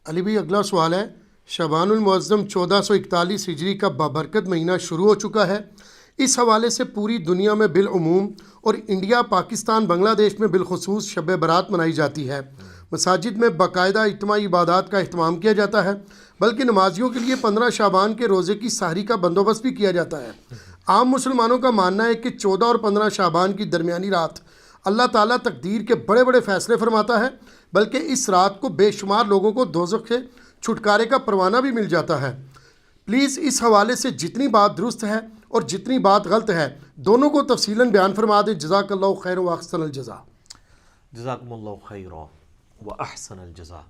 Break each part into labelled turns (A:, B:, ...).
A: علی بھائی اگلا سوال ہے، شعبان المعظم 1441 ہجری کا بابرکت مہینہ شروع ہو چکا ہے۔ اس حوالے سے پوری دنیا میں بالعموم اور انڈیا، پاکستان، بنگلہ دیش میں بالخصوص شب برات منائی جاتی ہے۔ مساجد میں باقاعدہ اجتماعی عبادات کا اہتمام کیا جاتا ہے، بلکہ نمازیوں کے لیے 15 شعبان کے روزے کی سحری کا بندوبست بھی کیا جاتا ہے۔ عام مسلمانوں کا ماننا ہے کہ 14 اور 15 شعبان کی درمیانی رات اللہ تعالیٰ تقدیر کے بڑے بڑے فیصلے فرماتا ہے، بلکہ اس رات کو بے شمار لوگوں کو دوزخ سے چھٹکارے کا پروانہ بھی مل جاتا ہے۔ پلیز اس حوالے سے جتنی بات درست ہے اور جتنی بات غلط ہے دونوں کو تفصیلاً بیان فرما دیں۔ جزاک اللہ خیر و احسن الجزا۔
B: جزاکم اللہ خیر و احسن الجزا۔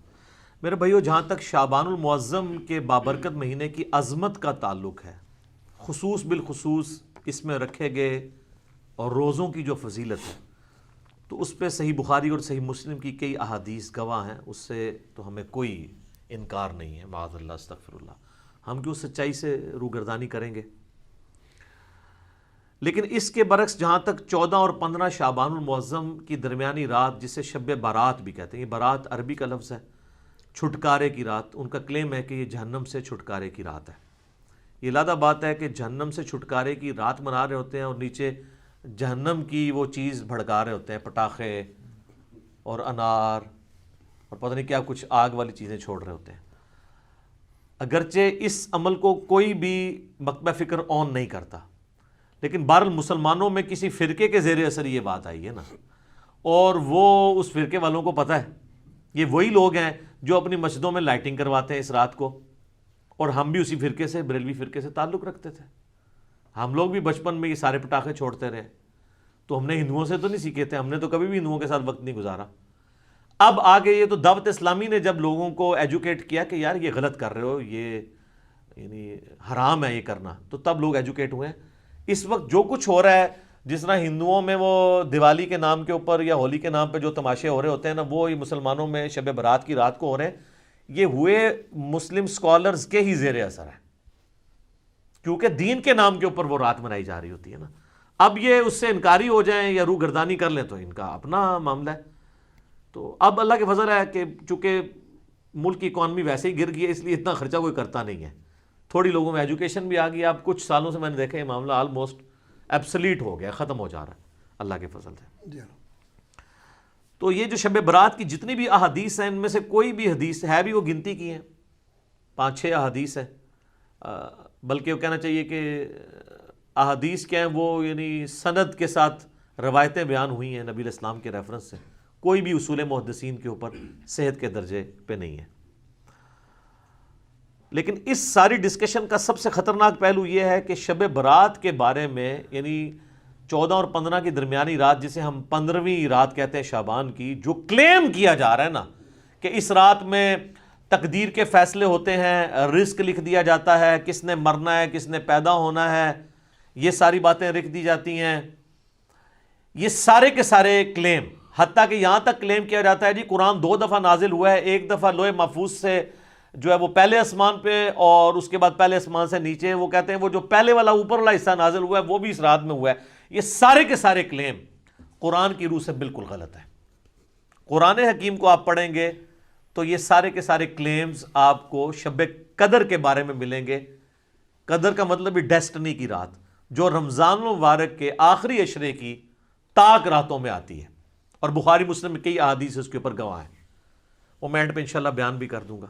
B: میرے بھائیو، جہاں تک شعبان المعظم کے بابرکت مہینے کی عظمت کا تعلق ہے، خصوص بالخصوص اس میں رکھے گئے اور روزوں کی جو فضیلت ہے، تو اس پہ صحیح بخاری اور صحیح مسلم کی کئی احادیث گواہ ہیں، اس سے تو ہمیں کوئی انکار نہیں ہے، معاذ اللہ استغفر اللہ۔ ہم کیوں سچائی سے روگردانی کریں گے؟ لیکن اس کے برعکس جہاں تک 14 اور 15 شعبان المعظم کی درمیانی رات، جسے شب برات بھی کہتے ہیں، یہ برات عربی کا لفظ ہے، چھٹکارے کی رات، ان کا کلیم ہے کہ یہ جہنم سے چھٹکارے کی رات ہے۔ یہ لادہ بات ہے کہ جہنم سے چھٹکارے کی رات منا رہے ہوتے ہیں اور نیچے جہنم کی وہ چیز بھڑکا رہے ہوتے ہیں، پٹاخے اور انار اور پتہ نہیں کیا کچھ آگ والی چیزیں چھوڑ رہے ہوتے ہیں۔ اگرچہ اس عمل کو کوئی بھی مکتبہ فکر آن نہیں کرتا، لیکن بہرحال مسلمانوں میں کسی فرقے کے زیر اثر یہ بات آئی ہے نا، اور وہ اس فرقے والوں کو پتہ ہے، یہ وہی لوگ ہیں جو اپنی مسجدوں میں لائٹنگ کرواتے ہیں اس رات کو، اور ہم بھی اسی فرقے سے، بریلوی فرقے سے تعلق رکھتے تھے۔ ہم لوگ بھی بچپن میں یہ سارے پٹاخے چھوڑتے رہے، تو ہم نے ہندوؤں سے تو نہیں سیکھے تھے، ہم نے تو کبھی بھی ہندوؤں کے ساتھ وقت نہیں گزارا۔ اب آگے یہ تو دعوت اسلامی نے جب لوگوں کو ایجوکیٹ کیا کہ یار یہ غلط کر رہے ہو، یہ یعنی حرام ہے یہ کرنا، تو تب لوگ ایجوکیٹ ہوئے ہیں۔ اس وقت جو کچھ ہو رہا ہے، جس طرح ہندوؤں میں وہ دیوالی کے نام کے اوپر یا ہولی کے نام پہ جو تماشے ہو رہے ہوتے ہیں نا، وہ مسلمانوں میں شب برات کی رات کو ہو رہے ہیں، یہ ہوئے مسلم سکولرز کے ہی زیر اثر ہے، کیونکہ دین کے نام کے اوپر وہ رات منائی جا رہی ہوتی ہے نا۔ اب یہ اس سے انکاری ہو جائیں یا روح گردانی کر لیں تو ان کا اپنا معاملہ ہے۔ تو اب اللہ کے فضل ہے کہ چونکہ ملک کی اکانومی ویسے ہی گر گئی ہے، اس لیے اتنا خرچہ کوئی کرتا نہیں ہے، تھوڑی لوگوں میں ایجوکیشن بھی آ گئی ہے۔ اب کچھ سالوں سے میں نے دیکھا یہ معاملہ آلموسٹ ایبسلیٹ ہو گیا، ختم ہو جا رہا ہے اللہ کے فضل سے۔ تو یہ جو شب برات کی جتنی بھی احادیث ہیں، ان میں سے کوئی بھی حدیث ہے بھی وہ گنتی کی ہیں، 5-6 احادیث ہیں، بلکہ وہ کہنا چاہیے کہ احادیث کیا ہیں، وہ یعنی سند کے ساتھ روایتیں بیان ہوئی ہیں نبی علیہ السلام کے ریفرنس سے، کوئی بھی اصول محدثین کے اوپر صحت کے درجے پہ نہیں ہے۔ لیکن اس ساری ڈسکشن کا سب سے خطرناک پہلو یہ ہے کہ شب برات کے بارے میں، یعنی 14 اور 15 کی درمیانی رات، جسے ہم 15ویں رات کہتے ہیں شعبان کی، جو کلیم کیا جا رہا ہے نا کہ اس رات میں تقدیر کے فیصلے ہوتے ہیں، رزق لکھ دیا جاتا ہے، کس نے مرنا ہے، کس نے پیدا ہونا ہے، یہ ساری باتیں لکھ دی جاتی ہیں، یہ سارے کے سارے کلیم، حتیٰ کہ یہاں تک کلیم کیا جاتا ہے جی قرآن 2 دفعہ نازل ہوا ہے، ایک دفعہ لوح محفوظ سے جو ہے وہ پہلے آسمان پہ، اور اس کے بعد پہلے آسمان سے نیچے، وہ کہتے ہیں وہ جو پہلے والا اوپر والا حصہ نازل ہوا ہے وہ بھی اس رات میں ہوا ہے۔ یہ سارے کے سارے کلیم قرآن کی روح سے بالکل غلط ہے۔ قرآن حکیم کو آپ پڑھیں گے تو یہ سارے کے سارے کلیمز آپ کو شب قدر کے بارے میں ملیں گے۔ قدر کا مطلب بھی ڈیسٹنی کی رات، جو رمضان المبارک کے آخری عشرے کی تاک راتوں میں آتی ہے، اور بخاری مسلم میں کئی احادیث اس کے اوپر گواہ ہیں، وہ میں اینڈ پہ انشاءاللہ بیان بھی کر دوں گا۔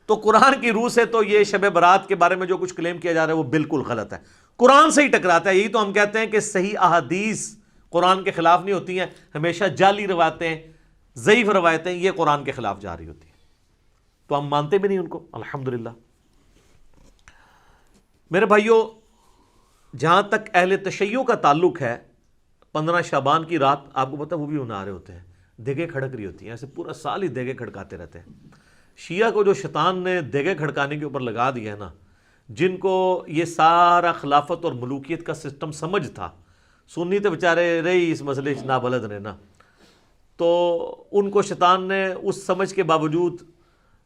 B: تو قرآن کی روح سے تو یہ شب برات کے بارے میں جو کچھ کلیم کیا جا رہا ہے وہ بالکل غلط ہے، قرآن سے ہی ٹکراتا ہے۔ یہی تو ہم کہتے ہیں کہ صحیح احادیث قرآن کے خلاف نہیں ہوتی ہیں، ہمیشہ جعلی روایتیں، ضعیف روایتیں یہ قرآن کے خلاف جا رہی ہوتی ہیں، تو ہم مانتے بھی نہیں ان کو، الحمدللہ۔ میرے بھائیوں، جہاں تک اہل تشیع کا تعلق ہے، 15 شعبان کی رات آپ کو پتہ وہ بھی منا رہے ہوتے ہیں، دیگیں کھڑک رہی ہوتی ہیں، ایسے پورا سال ہی دیگیں کھڑکاتے رہتے ہیں۔ شیعہ کو جو شیطان نے دیگیں کھڑکانے کے اوپر لگا دیا ہے نا، جن کو یہ سارا خلافت اور ملوکیت کا سسٹم سمجھ تھا، سنی تو بیچارے رہی اس مسئلے نابلد رہنا، تو ان کو شیطان نے اس سمجھ کے باوجود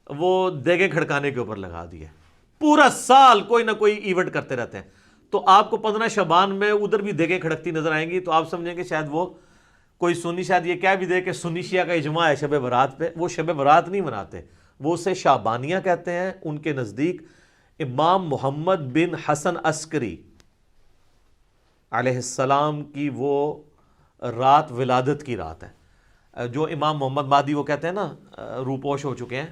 B: وہ دیگیں کھڑکانے کے اوپر لگا دیا، پورا سال کوئی نہ کوئی ایونٹ کرتے رہتے ہیں۔ تو آپ کو 15 شعبان میں ادھر بھی دیگیں کھڑکتی نظر آئیں گی، تو آپ سمجھیں گے شاید وہ کوئی سنی شاید یہ کہہ بھی دے کہ سنی شیعہ کا اجماع ہے شب برات پہ۔ وہ شب برات نہیں مناتے، وہ اسے شعبانیہ کہتے ہیں. ان کے نزدیک امام محمد بن حسن عسکری علیہ السلام کی وہ رات ولادت کی رات ہے. جو امام محمد مہدی وہ کہتے ہیں نا روپوش ہو چکے ہیں,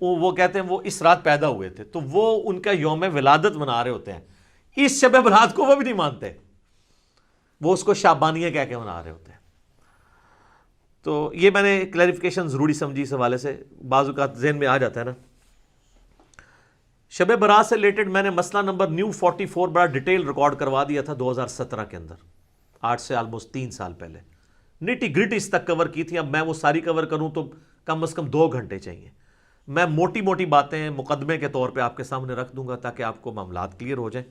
B: وہ کہتے ہیں وہ اس رات پیدا ہوئے تھے, تو وہ ان کا یوم ولادت منا رہے ہوتے ہیں. اس شب برات کو وہ بھی نہیں مانتے, وہ اس کو شعبانیہ کہہ کے منا رہے ہوتے ہیں. تو یہ میں نے کلیریفیکیشن ضروری سمجھی اس حوالے سے, بعض اوقات ذہن میں آ جاتا ہے نا. شب برات سے ریلیٹڈ میں نے مسئلہ نمبر نیو 44 بڑا ڈیٹیل ریکارڈ کروا دیا تھا 2017 کے اندر, 8 سے آلموسٹ 3 سال پہلے. نیٹی گریٹی اس تک کور کی تھی. اب میں وہ ساری کور کروں تو کم از کم 2 گھنٹے چاہیے. میں موٹی موٹی باتیں مقدمے کے طور پہ آپ کے سامنے رکھ دوں گا تاکہ آپ کو معاملات کلیئر ہو جائیں.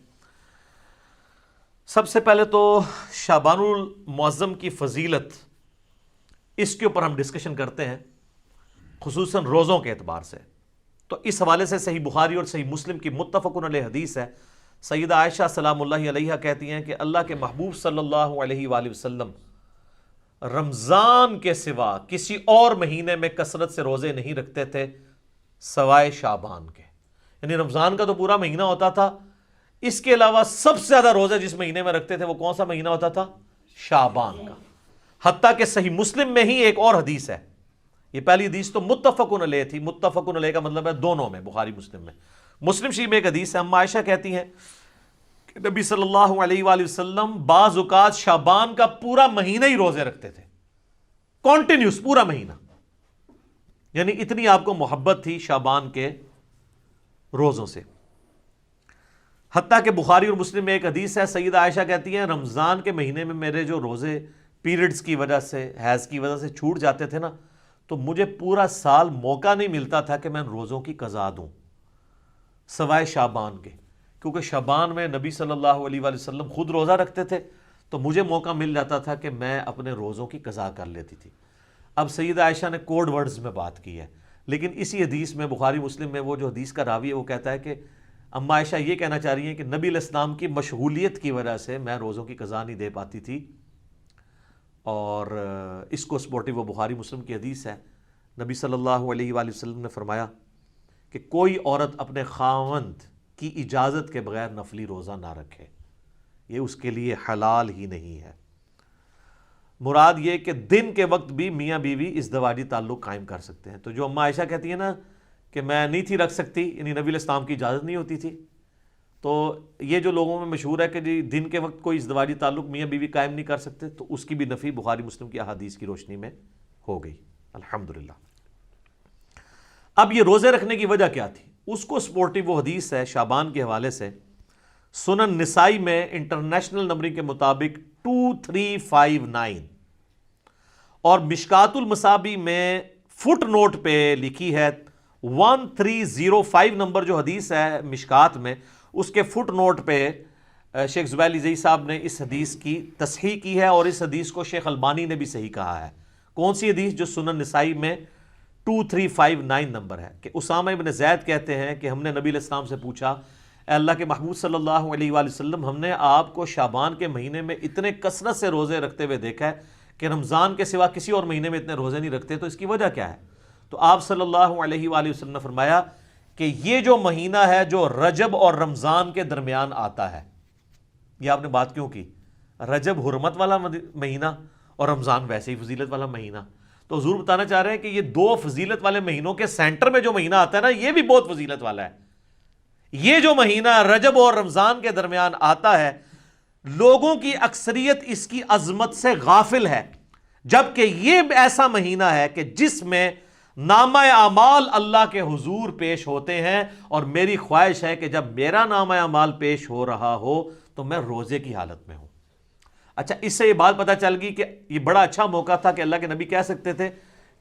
B: سب سے پہلے تو شعبان المعظم کی فضیلت, اس کے اوپر ہم ڈسکشن کرتے ہیں خصوصاً روزوں کے اعتبار سے. تو اس حوالے سے صحیح بخاری اور صحیح مسلم کی متفق علیہ حدیث ہے. سیدہ عائشہ سلام اللہ علیہا کہتی ہیں کہ اللہ کے محبوب صلی اللہ علیہ وآلہ وسلم رمضان کے سوا کسی اور مہینے میں کثرت سے روزے نہیں رکھتے تھے سوائے شعبان کے. یعنی رمضان کا تو پورا مہینہ ہوتا تھا, اس کے علاوہ سب سے زیادہ روزے جس مہینے میں رکھتے تھے وہ کون سا مہینہ ہوتا تھا؟ شعبان کا. حتیٰ کہ صحیح مسلم میں ہی ایک اور حدیث ہے, یہ پہلی حدیث تو متفقن علیہ تھی. متفقن علیہ کا مطلب ہے دونوں میں, بخاری مسلم میں. مسلم شریف میں ایک حدیث ہے, اما عائشہ کہتی ہیں کہ نبی صلی اللہ علیہ وآلہ وسلم بعض اوقات شعبان کا پورا مہینہ ہی روزے رکھتے تھے, کانٹینیوس پورا مہینہ. یعنی اتنی آپ کو محبت تھی شعبان کے روزوں سے. حتیٰ کہ بخاری اور مسلم میں ایک حدیث ہے, سیدہ عائشہ کہتی ہیں رمضان کے مہینے میں میرے جو روزے پیریڈز کی وجہ سے, حیض کی وجہ سے چھوٹ جاتے تھے نا, تو مجھے پورا سال موقع نہیں ملتا تھا کہ میں روزوں کی قضا دوں سوائے شعبان کے, کیونکہ شعبان میں نبی صلی اللہ علیہ وآلہ وسلم خود روزہ رکھتے تھے, تو مجھے موقع مل جاتا تھا کہ میں اپنے روزوں کی قضا کر لیتی تھی. اب سیدہ عائشہ نے کوڈ ورڈز میں بات کی ہے, لیکن اسی حدیث میں بخاری مسلم میں وہ جو حدیث کا راوی ہے وہ کہتا ہے کہ اما عائشہ یہ کہنا چاہ رہی ہیں کہ نبی علیہ السلام کی مشغولیت کی وجہ سے میں روزوں کی قضا نہیں دے پاتی تھی. اور اس کو سپورٹو وہ بخاری مسلم کی حدیث ہے. نبی صلی اللہ علیہ وآلہ وسلم نے فرمایا کہ کوئی عورت اپنے خاوند کی اجازت کے بغیر نفلی روزہ نہ رکھے, یہ اس کے لیے حلال ہی نہیں ہے. مراد یہ کہ دن کے وقت بھی میاں بیوی ازدواجی تعلق قائم کر سکتے ہیں. تو جو اما عائشہ کہتی ہے نا کہ میں نہیں تھی رکھ سکتی, یعنی نبی علیہ السلام کی اجازت نہیں ہوتی تھی, تو یہ جو لوگوں میں مشہور ہے کہ جی دن کے وقت کوئی ازدواجی تعلق میاں بیوی قائم نہیں کر سکتے, تو اس کی بھی نفی بخاری مسلم کی احادیث کی روشنی میں ہو گئی الحمدللہ. اب یہ روزے رکھنے کی وجہ کیا تھی, اس کو سپورٹو وہ حدیث ہے شعبان کے حوالے سے, سنن نسائی میں انٹرنیشنل نمبرنگ کے مطابق 2359 اور مشکات المصابی میں فٹ نوٹ پہ لکھی ہے 1305 نمبر جو حدیث ہے مشکات میں, اس کے فٹ نوٹ پہ شیخ زبیر علی زئی صاحب نے اس حدیث کی تصحیح کی ہے, اور اس حدیث کو شیخ البانی نے بھی صحیح کہا ہے. کون سی حدیث؟ جو سنن نسائی میں 2359 نمبر ہے, کہ اسامہ ابن زید کہتے ہیں کہ ہم نے نبی علیہ السلام سے پوچھا اے اللہ کے محبوب صلی اللہ علیہ وآلہ وسلم, ہم نے آپ کو شعبان کے مہینے میں اتنے کثرت سے روزے رکھتے ہوئے دیکھا ہے کہ رمضان کے سوا کسی اور مہینے میں اتنے روزے نہیں رکھتے, تو اس کی وجہ کیا ہے؟ تو آپ صلی اللہ علیہ وآلہ وسلم نے فرمایا کہ یہ جو مہینہ ہے جو رجب اور رمضان کے درمیان آتا ہے. یہ آپ نے بات کیوں کی؟ رجب حرمت والا مہینہ اور رمضان ویسے ہی فضیلت والا مہینہ. تو حضور بتانا چاہ رہے ہیں کہ یہ دو فضیلت والے مہینوں کے سینٹر میں جو مہینہ آتا ہے نا, یہ بھی بہت فضیلت والا ہے. یہ جو مہینہ رجب اور رمضان کے درمیان آتا ہے, لوگوں کی اکثریت اس کی عظمت سے غافل ہے, جبکہ یہ ایسا مہینہ ہے کہ جس میں نامہ اعمال اللہ کے حضور پیش ہوتے ہیں, اور میری خواہش ہے کہ جب میرا نامہ اعمال پیش ہو رہا ہو تو میں روزے کی حالت میں ہوں. اچھا, اس سے یہ بات پتہ چل گئی کہ یہ بڑا اچھا موقع تھا کہ اللہ کے نبی کہہ سکتے تھے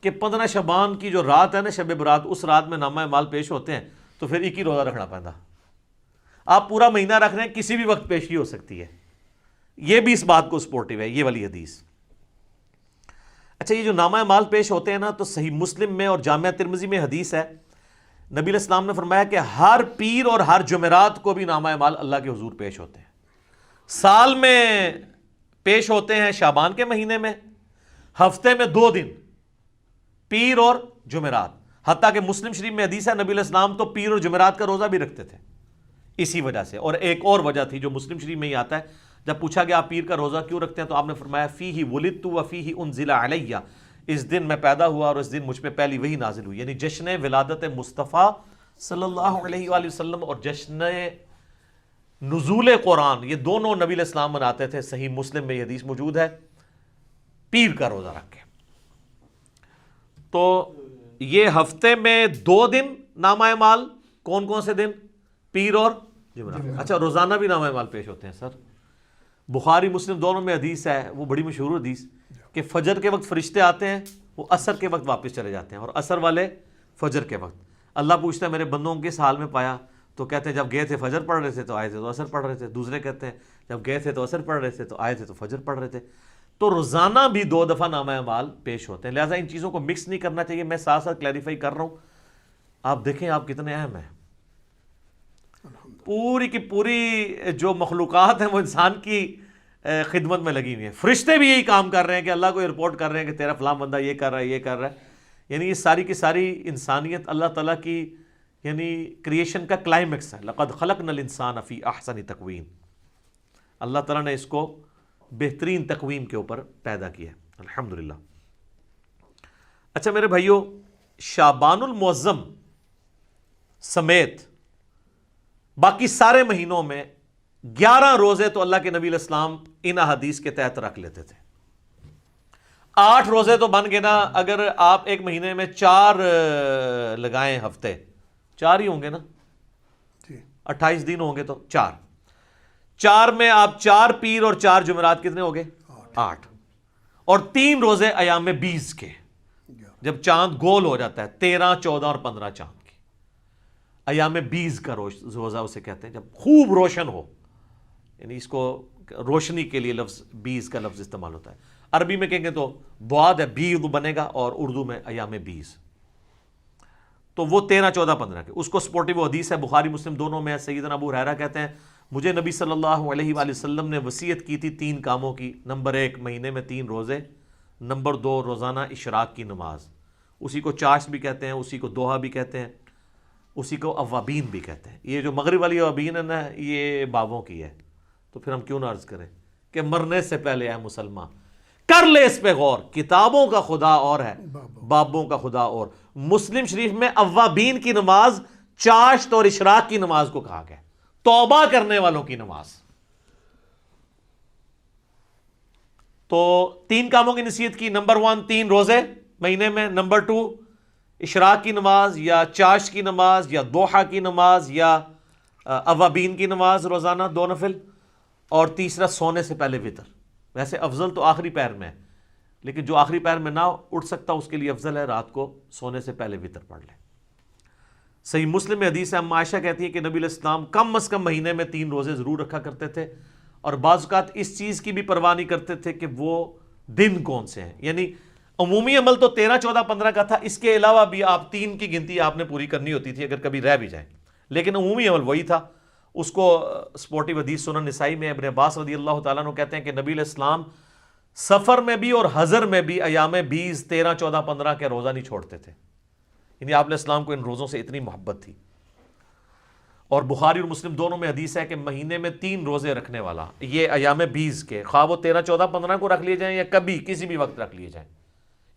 B: کہ 15 شعبان کی جو رات ہے نا, شب برات, اس رات میں نامہ اعمال پیش ہوتے ہیں, تو پھر ایک ہی روزہ رکھنا پڑتا. آپ پورا مہینہ رکھ رہے ہیں, کسی بھی وقت پیشی ہو سکتی ہے. یہ بھی اس بات کو سپورٹو ہے یہ والی حدیث. اچھا, یہ جو نامہ اعمال پیش ہوتے ہیں نا, تو صحیح مسلم میں اور جامعہ ترمذی میں حدیث ہے, نبی علیہ السلام نے فرمایا کہ ہر پیر اور ہر جمعرات کو بھی نامہ اعمال اللہ کے حضور پیش ہوتے ہیں. سال میں پیش ہوتے ہیں شعبان کے مہینے میں, ہفتے میں 2 دن پیر اور جمعرات, حتیٰ کہ مسلم شریف میں حدیث ہے نبی علیہ السلام تو پیر اور جمعرات کا روزہ بھی رکھتے تھے اسی وجہ سے. اور ایک اور وجہ تھی جو مسلم شریف میں ہی آتا ہے, جب پوچھا گیا آپ پیر کا روزہ کیوں رکھتے ہیں تو آپ نے فرمایا فیہ ولدت و فیہ انزل علیہ, اس دن میں پیدا ہوا اور اس دن مجھ پہ پہلی وحی نازل ہوئی. یعنی جشن ولادت مصطفیٰ صلی اللہ علیہ وآلہ وسلم اور جشن نزول قرآن, یہ دونوں نبی علیہ السلام مناتے تھے. صحیح مسلم میں یہ حدیث موجود ہے پیر کا روزہ رکھ کے. تو یہ ہفتے میں 2 دن نامہ اعمال, کون کون سے دن؟ پیر اور جمعرات. اچھا روزانہ بھی نامہ اعمال پیش ہوتے ہیں سر؟ بخاری مسلم دونوں میں حدیث ہے, وہ بڑی مشہور حدیث کہ فجر کے وقت فرشتے آتے ہیں, وہ عصر کے وقت واپس چلے جاتے ہیں, اور عصر والے فجر کے وقت. اللہ پوچھتا ہے میرے بندوں کو کس حال میں پایا؟ تو کہتے ہیں جب گئے تھے فجر پڑھ رہے تھے تو آئے تھے تو عصر پڑھ رہے تھے. دوسرے کہتے ہیں جب گئے تھے تو عصر پڑھ رہے تھے تو آئے تھے تو فجر پڑھ رہے تھے. تو روزانہ بھی 2 دفعہ نامہ اعمال پیش ہوتے ہیں. لہٰذا ان چیزوں کو مکس نہیں کرنا چاہیے. میں ساتھ ساتھ کلیریفائی کر رہا ہوں. آپ دیکھیں آپ کتنے اہم ہیں. پوری کی پوری جو مخلوقات ہیں وہ انسان کی خدمت میں لگی ہوئی ہیں. فرشتے بھی یہی کام کر رہے ہیں کہ اللہ کو رپورٹ کر رہے ہیں کہ تیرا فلاں بندہ یہ کر رہا ہے, یہ کر رہا ہے. یعنی یہ ساری کی ساری انسانیت اللہ تعالیٰ کی یعنی کریشن کا کلائمیکس ہے. لقد خلقنا الانسان فی احسن تقویم. اللہ تعالیٰ نے اس کو بہترین تقویم کے اوپر پیدا کیا ہے الحمدللہ. اچھا میرے بھائیو, شعبان المعظم سمیت باقی سارے مہینوں میں 11 روزے تو اللہ کے نبی علیہ السلام ان احادیث کے تحت رکھ لیتے تھے. 8 روزے تو بن گئے نا. اگر آپ ایک مہینے میں 4 لگائیں ہفتے, 4 ہی ہوں گے نا, 28 دن ہوں گے تو 4 میں آپ 4 پیر اور 4 جمعرات کتنے ہو گئے؟ 8. اور 3 روزے ایام 20 کے, جب چاند گول ہو جاتا ہے 13, 14 اور 15 چاند کی, ایام 20 کا روزہ اسے کہتے ہیں, جب خوب روشن ہو. یعنی اس کو روشنی کے لیے لفظ 20 کا لفظ استعمال ہوتا ہے. عربی میں کہیں گے تو بعد ہے, بیض بنے گا, اور اردو میں ایام 20. تو وہ 13, 14, 15 کے, اس کو سپورٹیو حدیث ہے بخاری مسلم دونوں میں. سیدنا ابو ہریرہ کہتے ہیں مجھے نبی صلی اللہ علیہ وآلہ وسلم نے وصیت کی تھی 3 کاموں کی. نمبر 1 مہینے میں 3 روزے. نمبر 2 روزانہ اشراق کی نماز, اسی کو چاشت بھی کہتے ہیں, اسی کو دوحہ بھی کہتے ہیں, اسی کو اوابین بھی کہتے ہیں. یہ جو مغرب والی اوابین ہے نا, یہ بابوں کی ہے. تو پھر ہم کیوں نہ عرض کریں کہ مرنے سے پہلے اے مسلمان کر لے اس پہ غور. کتابوں کا خدا اور ہے, بابوں کا خدا اور. مسلم شریف میں اوابین کی نماز چاشت اور اشراق کی نماز کو کہا گیا, توبہ کرنے والوں کی نماز. تو 3 کاموں کی نصیحت کی. نمبر 1 3 روزے مہینے میں. نمبر 2 اشراق کی نماز یا چاشت کی نماز یا دوحہ کی نماز یا اوابین کی نماز روزانہ 2 نفل. اور تیسرا سونے سے پہلے وتر. ویسے افضل تو آخری پہر میں ہے, لیکن جو آخری پہر میں نہ اٹھ سکتا اس کے لیے افضل ہے رات کو سونے سے پہلے وتر پڑھ لے. صحیح مسلم میں حدیث ہے, اما عائشہ کہتی ہے کہ نبی علیہ السلام کم از کم مہینے میں 3 روزے ضرور رکھا کرتے تھے, اور بعض اوقات اس چیز کی بھی پرواہ نہیں کرتے تھے کہ وہ دن کون سے ہیں. یعنی عمومی عمل تو 13, 14, 15 کا تھا, اس کے علاوہ بھی آپ 3 کی گنتی آپ نے پوری کرنی ہوتی تھی اگر کبھی رہ بھی جائیں, لیکن عمومی عمل وہی تھا. اس کو سپورٹیو حدیث سنن نسائی میں ابن عباس رضی اللہ تعالیٰ عنہ کہتے ہیں کہ نبی علیہ السلام سفر میں بھی اور حضر میں بھی ایام 20, 13, 14, 15 کے روزہ نہیں چھوڑتے تھے. یعنی آپ علیہ السلام کو ان روزوں سے اتنی محبت تھی. اور بخاری اور مسلم دونوں میں حدیث ہے کہ مہینے میں 3 روزے رکھنے والا, یہ ایام 20 کے, خواہ وہ 13, 14, 15 کو رکھ لیے جائیں یا کبھی کسی بھی وقت رکھ لیے جائیں,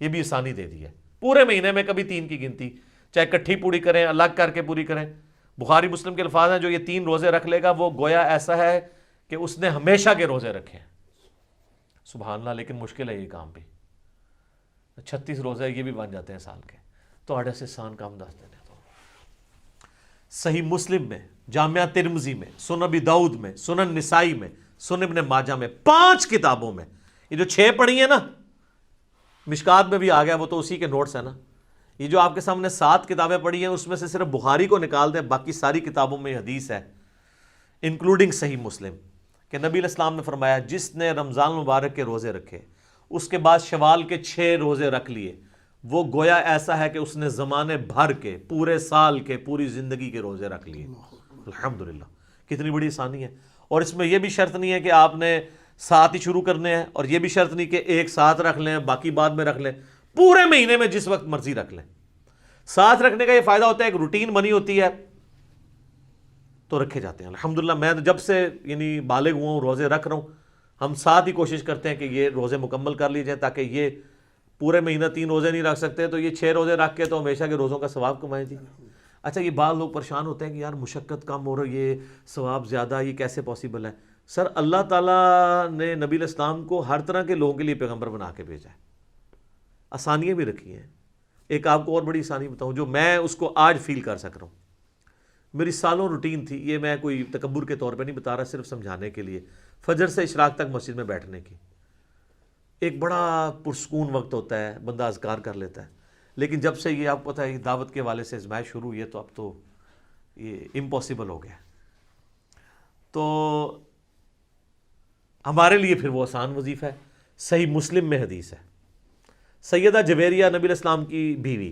B: یہ بھی آسانی دے دی ہے. پورے مہینے میں کبھی 3 کی گنتی, چاہے کٹھی پوری کریں, الگ کر کے پوری کریں. بخاری مسلم کے الفاظ ہیں جو یہ 3 روزے رکھ لے گا وہ گویا ایسا ہے کہ اس نے ہمیشہ کے روزے رکھے ہیں. سبحان اللہ, لیکن مشکل ہے یہ کام بھی. 36 روزے یہ بھی بن جاتے ہیں سال کے, تو آڑے سے سان کام دس دینے. تو صحیح مسلم میں, جامعہ ترمذی میں, سنن ابی داؤد میں, سنن نسائی میں, سنن ابن ماجہ میں, 5 کتابوں میں, یہ جو 6 پڑھی ہیں نا, مشکات میں بھی آ گیا, وہ تو اسی کے نوٹس ہیں نا. یہ جو آپ کے سامنے 7 کتابیں پڑھی ہیں اس میں سے صرف بخاری کو نکال دیں, باقی ساری کتابوں میں حدیث ہے انکلوڈنگ صحیح مسلم کہ نبی علیہ السلام نے فرمایا جس نے رمضان مبارک کے روزے رکھے اس کے بعد شوال کے 6 روزے رکھ لیے, وہ گویا ایسا ہے کہ اس نے زمانے بھر کے, پورے سال کے, پوری زندگی کے روزے رکھ لیے. الحمدللہ, کتنی بڑی آسانی ہے. اور اس میں یہ بھی شرط نہیں ہے کہ آپ نے 7 ہی شروع کرنے ہیں, اور یہ بھی شرط نہیں کہ ایک ساتھ رکھ لیں باقی بعد میں رکھ لیں. پورے مہینے میں جس وقت مرضی رکھ لیں. ساتھ رکھنے کا یہ فائدہ ہوتا ہے ایک روٹین بنی ہوتی ہے تو رکھے جاتے ہیں. الحمدللہ میں تو جب سے یعنی بالغ ہوا ہوں روزے رکھ رہا ہوں, ہم ساتھ ہی کوشش کرتے ہیں کہ یہ روزے مکمل کر لیے جائیں تاکہ یہ پورے مہینہ 3 روزے نہیں رکھ سکتے تو یہ 6 روزے رکھ کے تو ہمیشہ کے روزوں کا ثواب کمائیں جی. اچھا یہ بعض لوگ پریشان ہوتے ہیں کہ یار مشقت کم ہو رہی ہے, ثواب زیادہ, یہ کیسے پاسبل ہے؟ سر اللہ تعالیٰ نے نبی علیہ السلام کو ہر طرح کے لوگوں کے لیے پیغمبر بنا کے بھیجا ہے, آسانیاں بھی رکھی ہیں. ایک آپ کو اور بڑی آسانی بتاؤں جو میں اس کو آج فیل کر سک رہا ہوں, میری سالوں روٹین تھی, یہ میں کوئی تکبر کے طور پہ نہیں بتا رہا, صرف سمجھانے کے لیے. فجر سے اشراق تک مسجد میں بیٹھنے کی ایک بڑا پرسکون وقت ہوتا ہے, بندہ اذکار کر لیتا ہے. لیکن جب سے یہ آپ کو پتہ ہے دعوت کے والے سے ازمائش شروع ہوئی ہے تو اب تو یہ امپاسبل ہو گیا. تو ہمارے لیے پھر وہ آسان وظیفہ ہے. صحیح مسلم میں حدیث ہے, سیدہ جویریہ نبی علیہ السلام کی بیوی,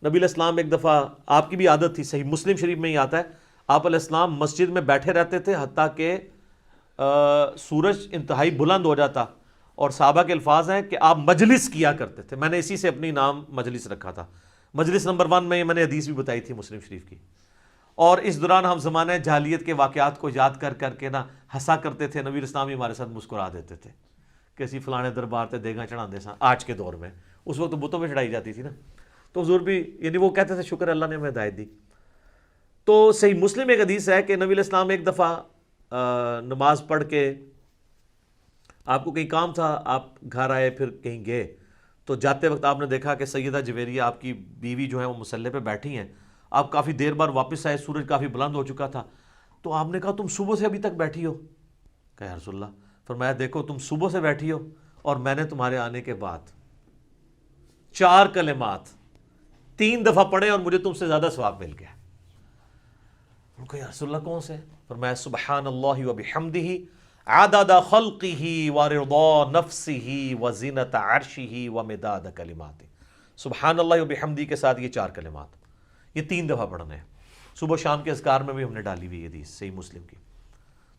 B: نبی علیہ السلام ایک دفعہ, آپ کی بھی عادت تھی, صحیح مسلم شریف میں ہی آتا ہے, آپ علیہ السلام مسجد میں بیٹھے رہتے تھے حتیٰ کہ سورج انتہائی بلند ہو جاتا, اور صحابہ کے الفاظ ہیں کہ آپ مجلس کیا کرتے تھے. میں نے اسی سے اپنی نام مجلس رکھا تھا. مجلس نمبر 1 میں نے حدیث بھی بتائی تھی مسلم شریف کی. اور اس دوران ہم زمانہ جاہلیت کے واقعات کو یاد کر کر کے نا ہنسا کرتے تھے. نبی اسلام ہی ہمارے ساتھ مسکرا دیتے تھے کہ اسی فلانے دربار تے دیگاں چڑھا دے سا. آج کے دور میں, اس وقت بتوں میں چڑھائی جاتی تھی نا, تو حضور بھی یعنی وہ کہتے تھے شکر اللہ نے ہمیں ہدایت دی. تو صحیح مسلم ایک حدیث ہے کہ نبی علیہ السلام ایک دفعہ نماز پڑھ کے, آپ کو کہیں کام تھا, آپ گھر آئے پھر کہیں گئے, تو جاتے وقت آپ نے دیکھا کہ سیدہ جویریہ آپ کی بیوی جو ہے وہ مصلی پہ بیٹھی ہیں. آپ کافی دیر بعد واپس آئے, سورج کافی بلند ہو چکا تھا. تو آپ نے کہا تم صبح سے ابھی تک بیٹھی ہو؟ کہا یا رسول اللہ. فرمایا دیکھو تم صبح سے بیٹھی ہو اور میں نے تمہارے آنے کے بعد 4 کلمات 3 دفعہ پڑھے اور مجھے تم سے زیادہ ثواب مل گیا. کہا یا رسول اللہ کون سے؟ فرمایا سبحان اللہ وبحمدہ عدد خلقہ ورضا نفسہ وزینت عرشہ ومداد کلماتہ. سبحان اللہ وبحمدہ کے ساتھ یہ 4 کلمات, یہ 3 دفعہ پڑھنے ہیں. صبح شام کے اذکار میں بھی ہم نے ڈالی ہوئی حدیث صحیح مسلم کی,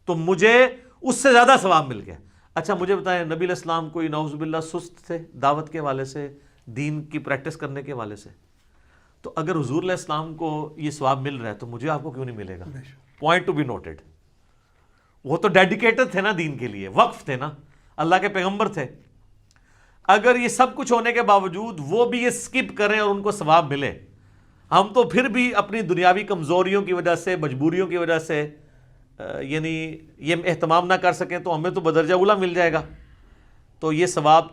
B: تو مجھے اس سے زیادہ ثواب مل گیا. اچھا مجھے بتائیں, نبی علیہ السلام کوئی نعوذ باللہ سست تھے دعوت کے حوالے سے, دین کی پریکٹس کرنے کے حوالے سے؟ تو اگر حضور علیہ السلام کو یہ ثواب مل رہا ہے تو مجھے آپ کو کیوں نہیں ملے گا؟ Point to be noted. وہ تو ڈیڈیکیٹڈ تھے نا دین کے لیے, وقف تھے نا, اللہ کے پیغمبر تھے. اگر یہ سب کچھ ہونے کے باوجود وہ بھی یہ سکپ کریں اور ان کو ثواب ملے, ہم تو پھر بھی اپنی دنیاوی کمزوریوں کی وجہ سے, مجبوریوں کی وجہ سے یعنی یہ اہتمام نہ کر سکیں تو ہمیں تو بدرجہ اولیٰ مل جائے گا, تو یہ ثواب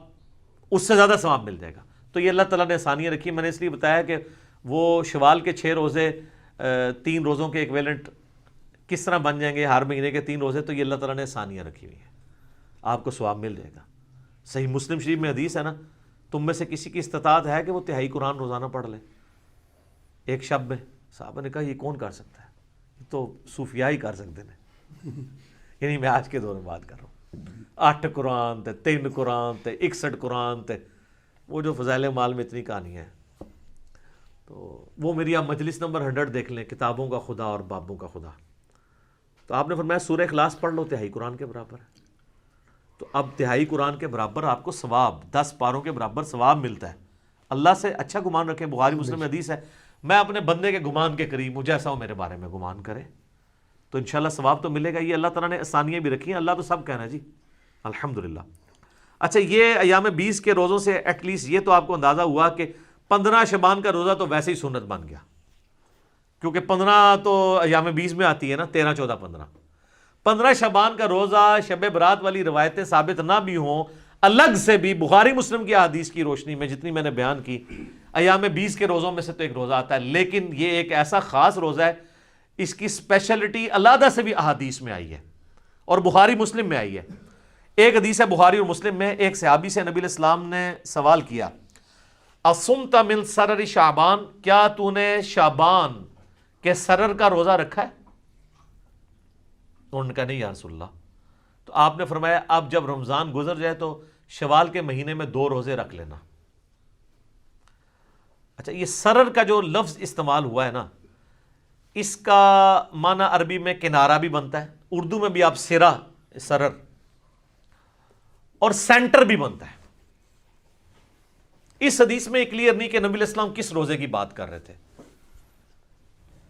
B: اس سے زیادہ ثواب مل جائے گا. تو یہ اللہ تعالیٰ نے آسانیاں رکھی. میں نے اس لیے بتایا کہ وہ شوال کے 6 روزے 3 روزوں کے ایکویلنٹ کس طرح بن جائیں گے, ہر مہینے کے 3 روزے, تو یہ اللہ تعالیٰ نے آسانیاں رکھی ہوئی ہیں, آپ کو ثواب مل جائے گا. صحیح مسلم شریف میں حدیث ہے نا, تم میں سے کسی کی استطاعت ہے کہ وہ 3 قرآن روزانہ پڑھ لے ایک شب میں؟ صحابہ نے کہا یہ کون کر سکتا ہے؟ یہ تو صوفیاء ہی کر سکتے ہیں. یعنی میں آج کے دور میں بات کر رہا ہوں, 8 قرآن تے 3 قرآن تے 61 قرآن تے وہ جو فضائل مال میں اتنی کہانی ہے. تو وہ میری آپ مجلس نمبر 100 دیکھ لیں, کتابوں کا خدا اور بابوں کا خدا. تو آپ نے فرمایا سورہ اخلاص پڑھ لو, 3 قرآن کے برابر ہے. تو اب 3 قرآن کے برابر آپ کو ثواب, 10 پاروں کے برابر ثواب ملتا ہے. اللہ سے اچھا گمان رکھیں. بخاری مسلم میں حدیث ہے, میں اپنے بندے کے گمان کے قریب ہوں, جیسا وہ میرے بارے میں گمان کرے تو انشاءاللہ ثواب تو ملے گا. یہ اللہ تعالیٰ نے آسانیاں بھی رکھی ہیں, اللہ تو سب کہنا ہے جی الحمدللہ. اچھا یہ ایام 20 کے روزوں سے ایٹ لیسٹ یہ تو آپ کو اندازہ ہوا کہ 15 شعبان کا روزہ تو ویسے ہی سنت بن گیا, کیونکہ 15 تو ایام 20 میں آتی ہے نا, 13 14 15. 15 شعبان کا روزہ شب برات والی روایتیں ثابت نہ بھی ہوں, الگ سے بھی بخاری مسلم کی احادیث کی روشنی میں جتنی میں نے بیان کی, ایام 20 کے روزوں میں سے تو ایک روزہ آتا ہے. لیکن یہ ایک ایسا خاص روزہ ہے, اس کی اسپیشلٹی علیحدہ سے بھی احادیث میں آئی ہے اور بخاری مسلم میں آئی ہے. ایک حدیث ہے بخاری اور مسلم میں, ایک صحابی سے نبی علیہ السلام نے سوال کیا, اصمت من سرر شعبان, کیا تو نے شعبان کے سرر کا روزہ رکھا ہے؟ انہوں نے کہا نہیں یا رسول اللہ. تو آپ نے فرمایا اب جب رمضان گزر جائے تو شوال کے مہینے میں 2 روزے رکھ لینا. اچھا یہ سرر کا جو لفظ استعمال ہوا ہے نا, اس کا معنی عربی میں کنارہ بھی بنتا ہے, اردو میں بھی آپ سرا, سرر, اور سینٹر بھی بنتا ہے. اس حدیث میں کلیئر نہیں کہ نبی علیہ السلام کس روزے کی بات کر رہے تھے،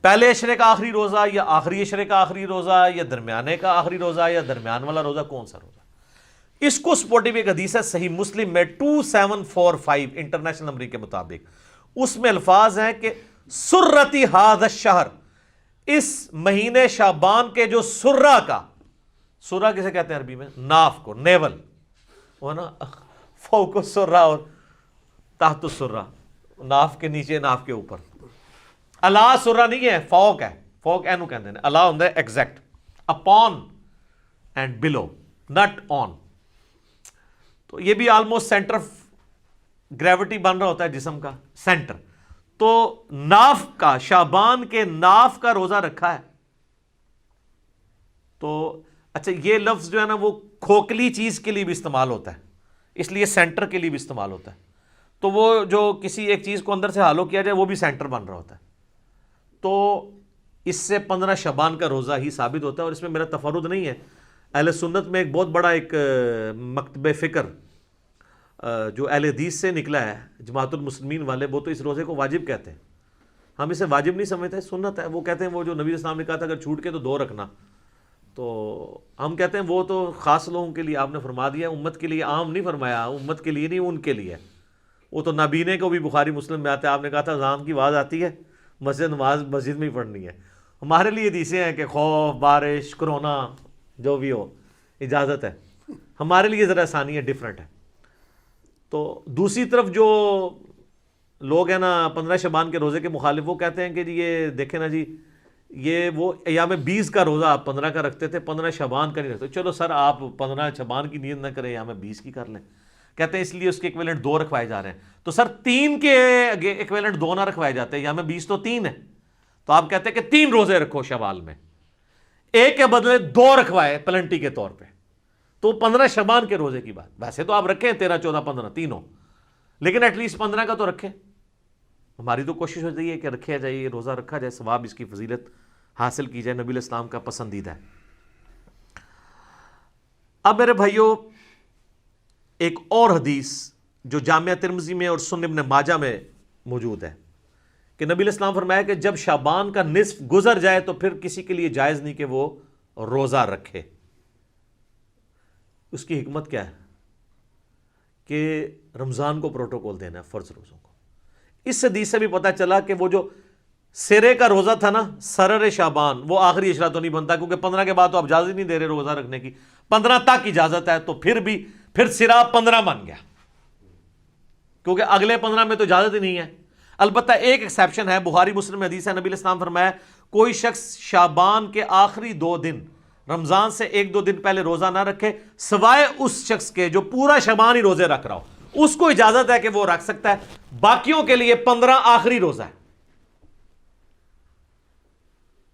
B: پہلے اشرے کا آخری روزہ یا آخری اشرے کا آخری روزہ یا درمیانے کا آخری روزہ یا درمیان والا روزہ، کون سا روزہ؟ اس کو سپورٹیو ایک حدیث ہے صحیح مسلم میں 2745 انٹرنیشنل نمبر کے مطابق، اس میں الفاظ ہیں کہ سرتی ھذا الشہر، اس مہینے شعبان کے جو سرہ کا، سرہ کسے کہتے ہیں عربی میں؟ ناف کو، نیول، وہ نا فوق السرہ اور تحت السرہ، ناف کے نیچے ناف کے اوپر، اللہ سرہ نہیں ہے، فوق ہے، فوق اینو کہتے ہیں، اللہ ہوندا ہے ایگزیکٹ، اپون اینڈ بلو، نٹ آن، تو یہ بھی آلموسٹ سینٹر آف گریوٹی بن رہا ہوتا ہے جسم کا سینٹر، تو ناف کا، شعبان کے ناف کا روزہ رکھا ہے، تو اچھا یہ لفظ جو ہے نا وہ کھوکھلی چیز کے لیے بھی استعمال ہوتا ہے، اس لیے سینٹر کے لیے بھی استعمال ہوتا ہے، تو وہ جو کسی ایک چیز کو اندر سے ہالو کیا جائے وہ بھی سینٹر بن رہا ہوتا ہے، تو اس سے 15 شعبان کا روزہ ہی ثابت ہوتا ہے، اور اس میں میرا تفرد نہیں ہے، اہل سنت میں ایک بہت بڑا ایک مکتب فکر جو اہل حدیث سے نکلا ہے، جماعت المسلمین والے، وہ تو اس روزے کو واجب کہتے ہیں، ہم اسے واجب نہیں سمجھتے، سنت ہے، وہ کہتے ہیں وہ جو نبی اسلام نے کہا تھا اگر چھوٹ کے تو 2 رکھنا، تو ہم کہتے ہیں وہ تو خاص لوگوں کے لیے آپ نے فرما دیا، امت کے لیے عام نہیں فرمایا، امت کے لیے نہیں، ان کے لیے، وہ تو نابینے کو بھی بخاری مسلم میں آتا ہے، آپ نے کہا تھا اذان کی آواز آتی ہے نماز مسجد میں ہی پڑھنی ہے، ہمارے لیے حدیثیں ہیں کہ خوف، بارش، کرونا جو بھی ہو اجازت ہے، ہمارے لیے ذرا آسانی ہے، ڈیفرنٹ ہے۔ تو دوسری طرف جو لوگ ہیں نا 15 شعبان کے روزے کے مخالف، وہ کہتے ہیں کہ جی یہ دیکھیں نا جی، یہ وہ ایام 20 کا روزہ آپ 15 کا رکھتے تھے، 15 شعبان کا نہیں رکھتے، چلو سر آپ 15 شعبان کی نیت نہ کریں، ایام 20 کی کر لیں، کہتے ہیں اس لیے اس کے ایکویلنٹ 2 رکھوائے جا رہے ہیں، تو سر 3 کے ایکویلنٹ 2 نہ رکھوائے جاتے ہیں، ایام 20 تو 3 ہے، تو آپ کہتے ہیں کہ 3 روزے رکھو شوال میں، ایک کے بدلے 2 رکھوائے پلنٹی کے طور پہ، تو 15 شعبان کے روزے کی بات، ویسے تو آپ رکھیں 13 14 15 تینوں، لیکن ایٹ لیسٹ 15 کا تو رکھیں، ہماری تو کوشش ہوتی ہے کہ رکھا جائے، یہ روزہ رکھا جائے، ثواب اس کی فضیلت حاصل کی جائے، نبی علیہ السلام کا پسندیدہ ہے۔ اب میرے بھائیوں ایک اور حدیث جو جامعہ ترمذی میں اور سنن ابن ماجہ میں موجود ہے کہ نبی علیہ السلام فرمایا کہ جب شعبان کا نصف گزر جائے تو پھر کسی کے لیے جائز نہیں کہ وہ روزہ رکھے۔ اس کی حکمت کیا ہے کہ رمضان کو پروٹوکول دینا ہے، فرض روزوں کو۔ اس حدیث سے بھی پتہ چلا کہ وہ جو سرے کا روزہ تھا نا، سرر شعبان، وہ آخری اشرا تو نہیں بنتا، کیونکہ 15 کے بعد تو آپ اجازت نہیں دے رہے روزہ رکھنے کی، 15 تک اجازت ہے، تو پھر سرا 15 بن گیا، کیونکہ اگلے 15 میں تو اجازت ہی نہیں ہے۔ البتہ ایک ایکسیپشن ہے، بخاری مسلم میں حدیث ہے، نبی علیہ السلام فرمایا کوئی شخص شعبان کے آخری 2 دن، رمضان سے 1-2 دن پہلے روزہ نہ رکھے، سوائے اس شخص کے جو پورا شعبان ہی روزے رکھ رہا ہو، اس کو اجازت ہے کہ وہ رکھ سکتا ہے، باقیوں کے لیے 15 آخری روزہ ہے،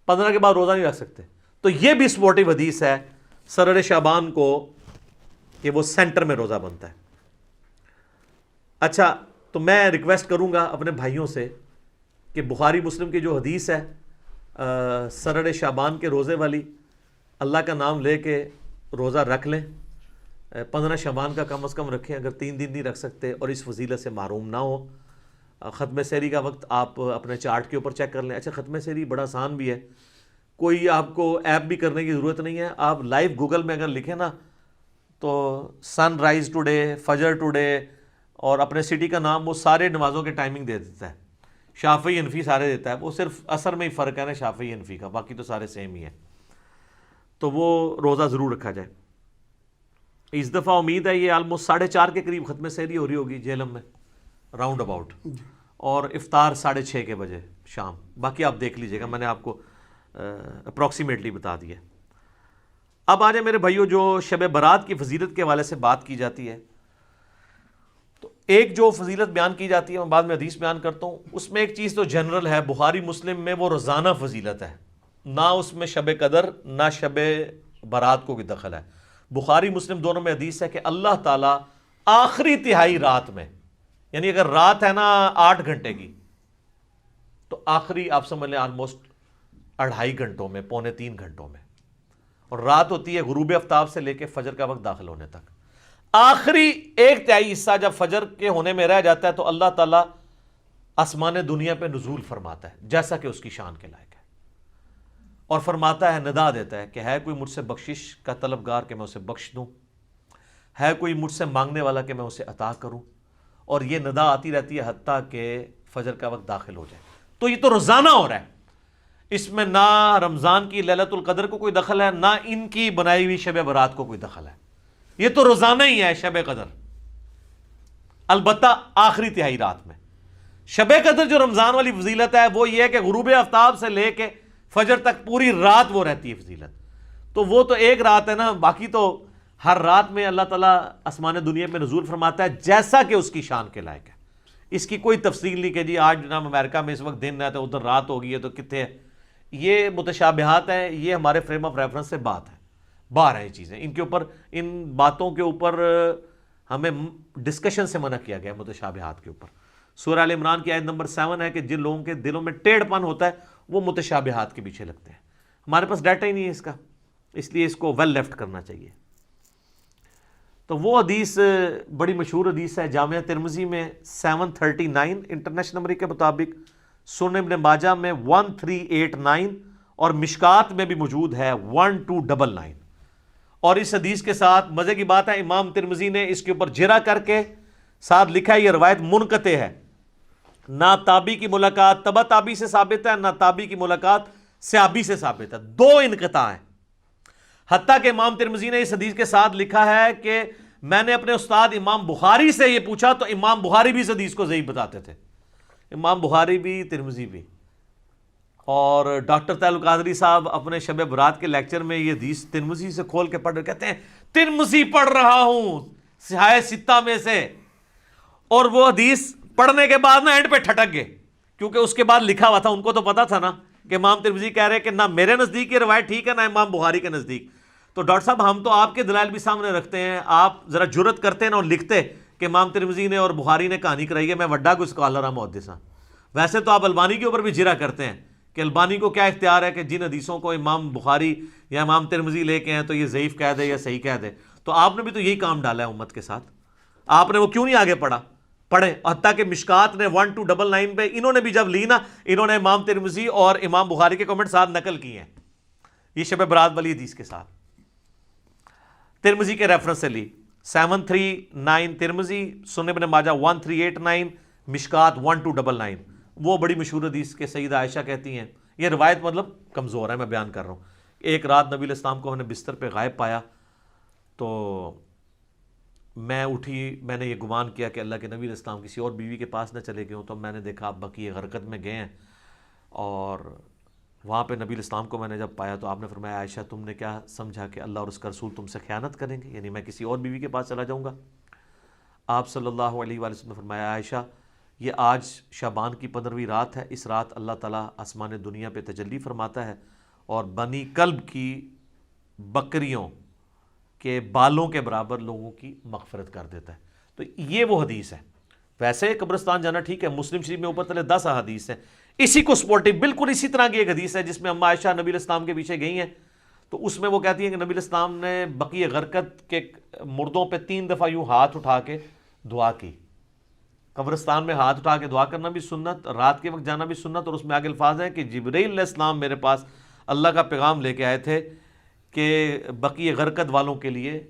B: 15 کے بعد روزہ نہیں رکھ سکتے۔ تو یہ بھی سپورٹیو حدیث ہے سرر شعبان کو کہ وہ سینٹر میں روزہ بنتا ہے۔ اچھا، تو میں ریکویسٹ کروں گا اپنے بھائیوں سے کہ بخاری مسلم کی جو حدیث ہے سرر شعبان کے روزے والی، اللہ کا نام لے کے روزہ رکھ لیں، 15 شعبان کا کم از کم رکھیں، اگر 3 دن نہیں رکھ سکتے اور اس فضیلت سے محروم نہ ہو۔ ختم سحری کا وقت آپ اپنے چارٹ کے اوپر چیک کر لیں۔ اچھا، ختم سحری بڑا آسان بھی ہے، کوئی آپ کو ایپ بھی کرنے کی ضرورت نہیں ہے، آپ لائیو گوگل میں اگر لکھیں نا تو سن رائز ٹوڈے، فجر ٹوڈے اور اپنے سٹی کا نام، وہ سارے نمازوں کے ٹائمنگ دے دیتا ہے، شافعی حنفی سارے دیتا ہے، وہ صرف عصر میں ہی فرق ہے نا شافعی حنفی کا، باقی تو سارے سیم ہی ہیں، تو وہ روزہ ضرور رکھا جائے۔ اس دفعہ امید ہے یہ آلموسٹ 4:30 کے قریب ختم سحری ہو رہی ہوگی جہلم میں، راؤنڈ اباؤٹ، اور افطار 6:30 کے بجے شام، باقی آپ دیکھ لیجئے گا، میں نے آپ کو اپروکسیمیٹلی بتا دیا۔ اب آ جائے میرے بھائیوں، جو شب برات کی فضیلت کے حوالے سے بات کی جاتی ہے، تو ایک جو فضیلت بیان کی جاتی ہے، میں بعد میں حدیث بیان کرتا ہوں، اس میں ایک چیز تو جنرل ہے، بخاری مسلم میں وہ روزانہ فضیلت ہے، نہ اس میں شب قدر نہ شب برات کو کوئی دخل ہے۔ بخاری مسلم دونوں میں حدیث ہے کہ اللہ تعالیٰ آخری تہائی رات میں، یعنی اگر رات ہے نا 8 گھنٹے کی، تو آخری آپ سمجھ لیں آلموسٹ 2.5 گھنٹوں میں، 2.75 گھنٹوں میں، اور رات ہوتی ہے غروب آفتاب سے لے کے فجر کا وقت داخل ہونے تک، آخری 1/3 حصہ جب فجر کے ہونے میں رہ جاتا ہے تو اللہ تعالیٰ آسمان دنیا پہ نزول فرماتا ہے جیسا کہ اس کی شان کے لائق ہے، اور فرماتا ہے، ندا دیتا ہے کہ ہے کوئی مجھ سے بخشش کا طلبگار کہ میں اسے بخش دوں، ہے کوئی مجھ سے مانگنے والا کہ میں اسے عطا کروں، اور یہ ندا آتی رہتی ہے حتیٰ کہ فجر کا وقت داخل ہو جائے۔ تو یہ تو روزانہ ہو رہا ہے، اس میں نہ رمضان کی لیلۃ القدر کو کوئی دخل ہے، نہ ان کی بنائی ہوئی شب برات کو کوئی دخل ہے، یہ تو روزانہ ہی ہے شب قدر، البتہ آخری تہائی رات میں۔ شب قدر جو رمضان والی فضیلت ہے وہ یہ ہے کہ غروب آفتاب سے لے کے فجر تک پوری رات وہ رہتی ہے فضیلت، تو وہ تو ایک رات ہے نا، باقی تو ہر رات میں اللہ تعالیٰ آسمان دنیا میں نزول فرماتا ہے جیسا کہ اس کی شان کے لائق ہے۔ اس کی کوئی تفصیل نہیں کہ جی آج جناب امریکہ میں اس وقت دن ہے تو ادھر رات ہو گئی ہے تو کتنے ہے، یہ متشابہات ہیں، یہ ہمارے فریم آف ریفرنس سے بات ہے، باہر ہیں یہ چیزیں، ان کے اوپر، ان باتوں کے اوپر ہمیں ڈسکشن سے منع کیا گیا ہے، متشابہات کے اوپر۔ سورہ ال عمران کی آیت نمبر 7 ہے کہ جن لوگوں کے دلوں میں ٹیڑھ پن ہوتا ہے وہ متشابہات کے پیچھے لگتے ہیں۔ ہمارے پاس ڈیٹا ہی نہیں ہے اس کا، اس لیے اس کو ویل لیفٹ کرنا چاہیے۔ تو وہ حدیث بڑی مشہور حدیث ہے، جامعہ ترمذی میں 739 انٹرنیشنل نمبر کے مطابق، سنن ابن ماجہ میں 1389 اور مشکات میں بھی موجود ہے 1299۔ اور اس حدیث کے ساتھ مزے کی بات ہے، امام ترمذی نے اس کے اوپر جرا کر کے ساتھ لکھا ہے یہ روایت منقطع ہے، نہ تابعی کی ملاقات تبع تابعی سے ثابت ہے، نہ تابعی کی ملاقات صحابی سے ثابت ہے، دو انقطاع ہیں۔ حتیٰ کہ امام ترمذی نے اس حدیث کے ساتھ لکھا ہے کہ میں نے اپنے استاد امام بخاری سے یہ پوچھا تو امام بخاری بھی اس حدیث کو ضعیف بتاتے تھے، امام بخاری بھی، ترمذی بھی۔ اور ڈاکٹر طاہر القادری صاحب اپنے شب برات کے لیکچر میں یہ حدیث ترمذی سے کھول کے پڑھ رہے، کہتے ہیں ترمذی پڑھ رہا ہوں صحاح ستہ میں سے، اور وہ حدیث پڑھنے کے بعد نا اینڈ پہ ٹھٹک گئے، کیونکہ اس کے بعد لکھا ہوا تھا، ان کو تو پتا تھا نا کہ امام ترمذی کہہ رہے کہ نہ میرے نزدیک یہ روایت ٹھیک ہے نہ امام بخاری کے نزدیک۔ تو ڈاکٹر صاحب ہم تو آپ کے دلائل بھی سامنے رکھتے ہیں، آپ ذرا جرت کرتے ہیں نا اور لکھتے کہ امام ترمذی نے اور بخاری نے کہانی کرائی ہے، میں وڈا کوئی اسکالر ہوں، محدث ہوں۔ ویسے تو آپ البانی کے اوپر بھی جرا کرتے ہیں کہ البانی کو کیا اختیار ہے کہ جن حدیثوں کو امام بخاری یا امام ترمذی لے کے ہیں تو یہ ضعیف کہہ دے یا صحیح کہہ دے۔ تو آپ نے بھی تو یہی کام ڈالا ہے امت کے ساتھ، آپ نے وہ کیوں نہیں آگے پڑھا؟ پڑھیں۔ حتیٰ کہ مشکات نے 1299 پہ انہوں نے بھی جب لی نا، انہوں نے امام ترمذی اور امام بخاری کے کمنٹ ساتھ نقل کیے ہیں، یہ شب برات والی حدیث کے ساتھ ترمذی کے ریفرنس سے لی۔ 739 ترمذی، سنن ابن ماجہ 1389، مشکات 1299، وہ بڑی مشہور حدیث کے سیدہ عائشہ کہتی ہیں، یہ روایت مطلب کمزور ہے، میں بیان کر رہا ہوں۔ ایک رات نبی علیہ السلام کو ہم نے بستر پہ غائب پایا تو میں اٹھی، میں نے یہ گمان کیا کہ اللہ کے نبی علیہ السلام کسی اور بیوی کے پاس نہ چلے گئے ہوں، تو میں نے دیکھا آپ بقیع غرقد میں گئے ہیں، اور وہاں پہ نبی علیہ السلام کو میں نے جب پایا تو آپ نے فرمایا عائشہ تم نے کیا سمجھا کہ اللہ اور اس کا رسول تم سے خیانت کریں گے، یعنی میں کسی اور بیوی کے پاس چلا جاؤں گا؟ آپ صلی اللہ علیہ وآلہ وسلم نے فرمایا عائشہ یہ آج شعبان کی 15ویں رات ہے، اس رات اللہ تعالیٰ آسمان دنیا پہ تجلی فرماتا ہے اور بنی کلب کی بکریوں کے بالوں کے برابر لوگوں کی مغفرت کر دیتا ہے۔ تو یہ وہ حدیث ہے۔ ویسے قبرستان جانا ٹھیک ہے، مسلم شریف میں اوپر تلے 10 احادیث ہیں، اسی کو سپورٹو بالکل اسی طرح کی ایک حدیث ہے جس میں اما عائشہ نبی علیہ السلام کے پیچھے گئی ہیں، تو اس میں وہ کہتی ہیں کہ نبی علیہ السلام نے بقیع غرقد کے مردوں پہ 3 دفعہ یوں ہاتھ اٹھا کے دعا کی۔ قبرستان میں ہاتھ اٹھا کے دعا کرنا بھی سنت، رات کے وقت جانا بھی سنت، اور اس میں آگے الفاظ ہیں کہ جبرائیل علیہ السلام میرے پاس اللہ کا پیغام لے کے آئے تھے کہ بقیع غرقد والوں کے لیے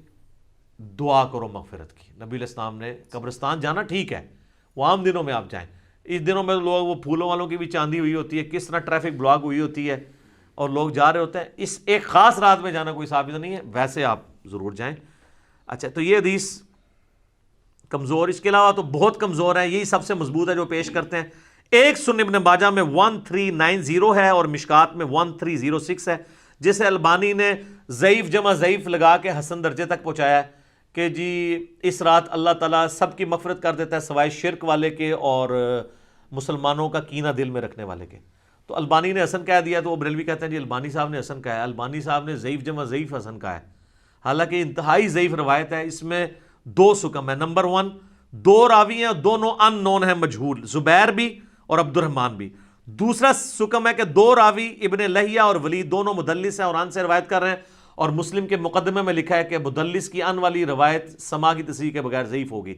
B: دعا کرو مغفرت کی۔ نبی علیہ السلام نے قبرستان جانا ٹھیک ہے، وہ عام دنوں میں آپ جائیں، اس دنوں میں لوگ وہ پھولوں والوں کی بھی چاندی ہوئی ہوتی ہے، کس طرح ٹریفک بلاک ہوئی ہوتی ہے اور لوگ جا رہے ہوتے ہیں، اس ایک خاص رات میں جانا کوئی ثابت نہیں ہے، ویسے آپ ضرور جائیں۔ اچھا، تو یہ حدیث کمزور، اس کے علاوہ تو بہت کمزور ہے، یہی سب سے مضبوط ہے جو پیش کرتے ہیں۔ ایک سنن ابن ماجہ میں 1390 ہے اور مشکات میں 1306 ہے، جسے البانی نے ضعیف جمع ضعیف لگا کے حسن درجے تک پہنچایا ہے کہ جی اس رات اللہ تعالیٰ سب کی مغفرت کر دیتا ہے سوائے شرک والے کے اور مسلمانوں کا کینہ دل میں رکھنے والے کے۔ تو البانی نے حسن کہہ دیا تو وہ بریلوی کہتے ہیں جی البانی صاحب نے حسن کہا ہے، البانی صاحب نے ضعیف جمع ضعیف حسن کہا ہے، حالانکہ انتہائی ضعیف روایت ہے، اس میں 2 سکم ہے۔ نمبر 1، 2 راوی ہیں، دونوں ان نون ہیں، مجہول، زبیر بھی اور عبد الرحمن بھی۔ دوسرا سکم ہے کہ 2 راوی ابن لہیہ اور ولید دونوں مدلس ہیں اور ان سے روایت کر رہے ہیں، اور مسلم کے مقدمے میں لکھا ہے کہ مدلس کی آنے والی روایت سما کی تصحیح کے بغیر ضعیف ہوگی.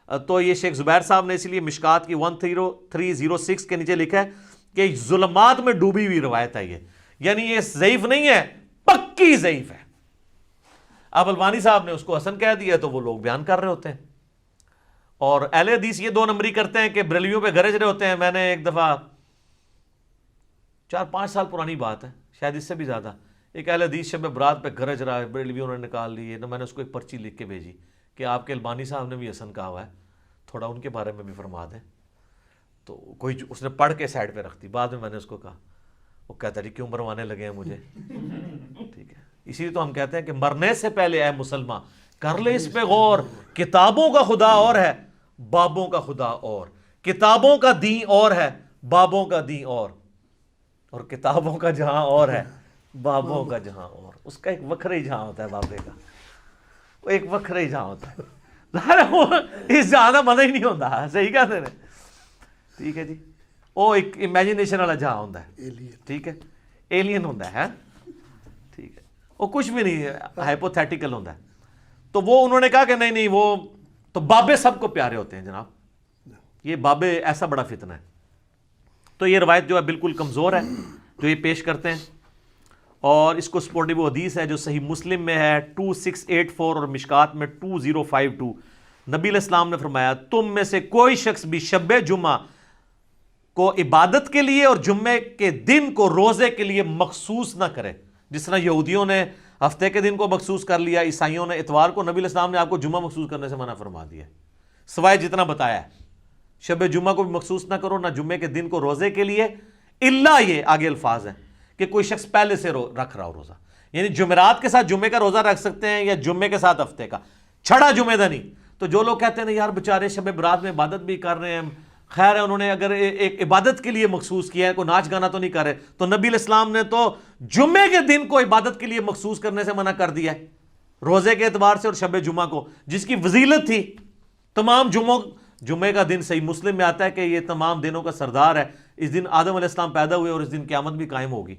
B: تو یہ شیخ زبیر صاحب نے اسی لیے مشکات کی 1306 کے نیچے لکھا ہے کہ ظلمات میں ڈوبی ہوئی روایت ہے یہ، یعنی یہ ضعیف نہیں ہے، پکی ضعیف ہے. اب البانی صاحب نے اس کو حسن کہہ دیا تو وہ لوگ بیان کر رہے ہوتے ہیں. اور اہل حدیث یہ 2 نمبری کرتے ہیں کہ بریلویوں پہ گرج رہے ہوتے ہیں. میں نے ایک دفعہ 4-5 سال پرانی بات ہے، شاید اس سے بھی زیادہ، ایک اہل حدیث شب برات پہ گرج رہا ہے، بریلویوں نے نکال لی. میں نے اس کو ایک پرچی لکھ کے بھیجی کہ آپ کے البانی صاحب نے بھی حسن کہا ہوا ہے، تھوڑا ان کے بارے میں بھی فرما دیں. تو کوئی اس نے پڑھ کے سائڈ پہ رکھ دی. بعد میں نے اس کو کہا، وہ کہتا ہے کیوں مروانے لگے ہیں مجھے. ٹھیک ہے، اسی لیے تو ہم کہتے ہیں کہ مرنے سے پہلے اے مسلمان کر لے اس پہ غور. کتابوں کا خدا اور ہے، بابوں کا خدا اور. کتابوں کا دین اور ہے، بابوں کا دین اور کتابوں کا جہاں اور ہے، بابوں کا جہاں اور. اس کا ایک وکھرا ہی جہاں ہوتا ہے بابے کا، وہ ایک وکھرا ہی جہاں ہوتا ہے. اس جہاں کا مزہ ہی نہیں ہوتا. صحیح کہتے ہیں. ٹھیک ہے جی، وہ ایک امیجنیشن والا جہاں ہوتا ہے. ٹھیک ہے، ایلین ہوتا ہے. ٹھیک ہے، وہ کچھ بھی نہیں ہے، ہائپوتھیٹیکل ہوتا ہے. تو وہ انہوں نے کہا کہ نہیں وہ تو بابے سب کو پیارے ہوتے ہیں جناب، یہ بابے ایسا بڑا فتنہ ہے. تو یہ روایت جو ہے بالکل کمزور ہے جو یہ پیش کرتے ہیں. اور اس کو سپورٹنگ وہ حدیث ہے جو صحیح مسلم میں ہے 2684 اور مشکات میں 2052. نبی علیہ السلام نے فرمایا تم میں سے کوئی شخص بھی شب جمعہ کو عبادت کے لیے اور جمعے کے دن کو روزے کے لیے مخصوص نہ کرے. جس طرح یہودیوں نے ہفتے کے دن کو مخصوص کر لیا، عیسائیوں نے اتوار کو، نبی علیہ السلام نے آپ کو جمعہ مخصوص کرنے سے منع فرما دیا سوائے جتنا بتایا ہے. شب جمعہ کو بھی مخصوص نہ کرو، نہ جمعے کے دن کو روزے کے لیے، الا یہ آگے الفاظ ہیں کہ کوئی شخص پہلے سے رکھ رہا ہو روزہ، یعنی جمعرات کے ساتھ جمعے کا روزہ رکھ سکتے ہیں یا جمعے کے ساتھ ہفتے کا، چھڑا جمعے دا نہیں. تو جو لوگ کہتے ہیں یار بیچارے شب برات میں عبادت بھی کر رہے ہیں، خیر ہے انہوں نے اگر ایک عبادت کے لیے مخصوص کیا ہے، کوئی ناچ گانا تو نہیں کر رہے، تو نبی علیہ السلام نے تو جمعے کے دن کو عبادت کے لیے مخصوص کرنے سے منع کر دیا ہے، روزے کے اعتبار سے اور شب جمعہ کو جس کی فضیلت تھی. تمام جمعے کا دن صحیح مسلم میں آتا ہے کہ یہ تمام دنوں کا سردار ہے. اس دن آدم علیہ السلام پیدا ہوئے اور اس دن قیامت بھی قائم ہوگی.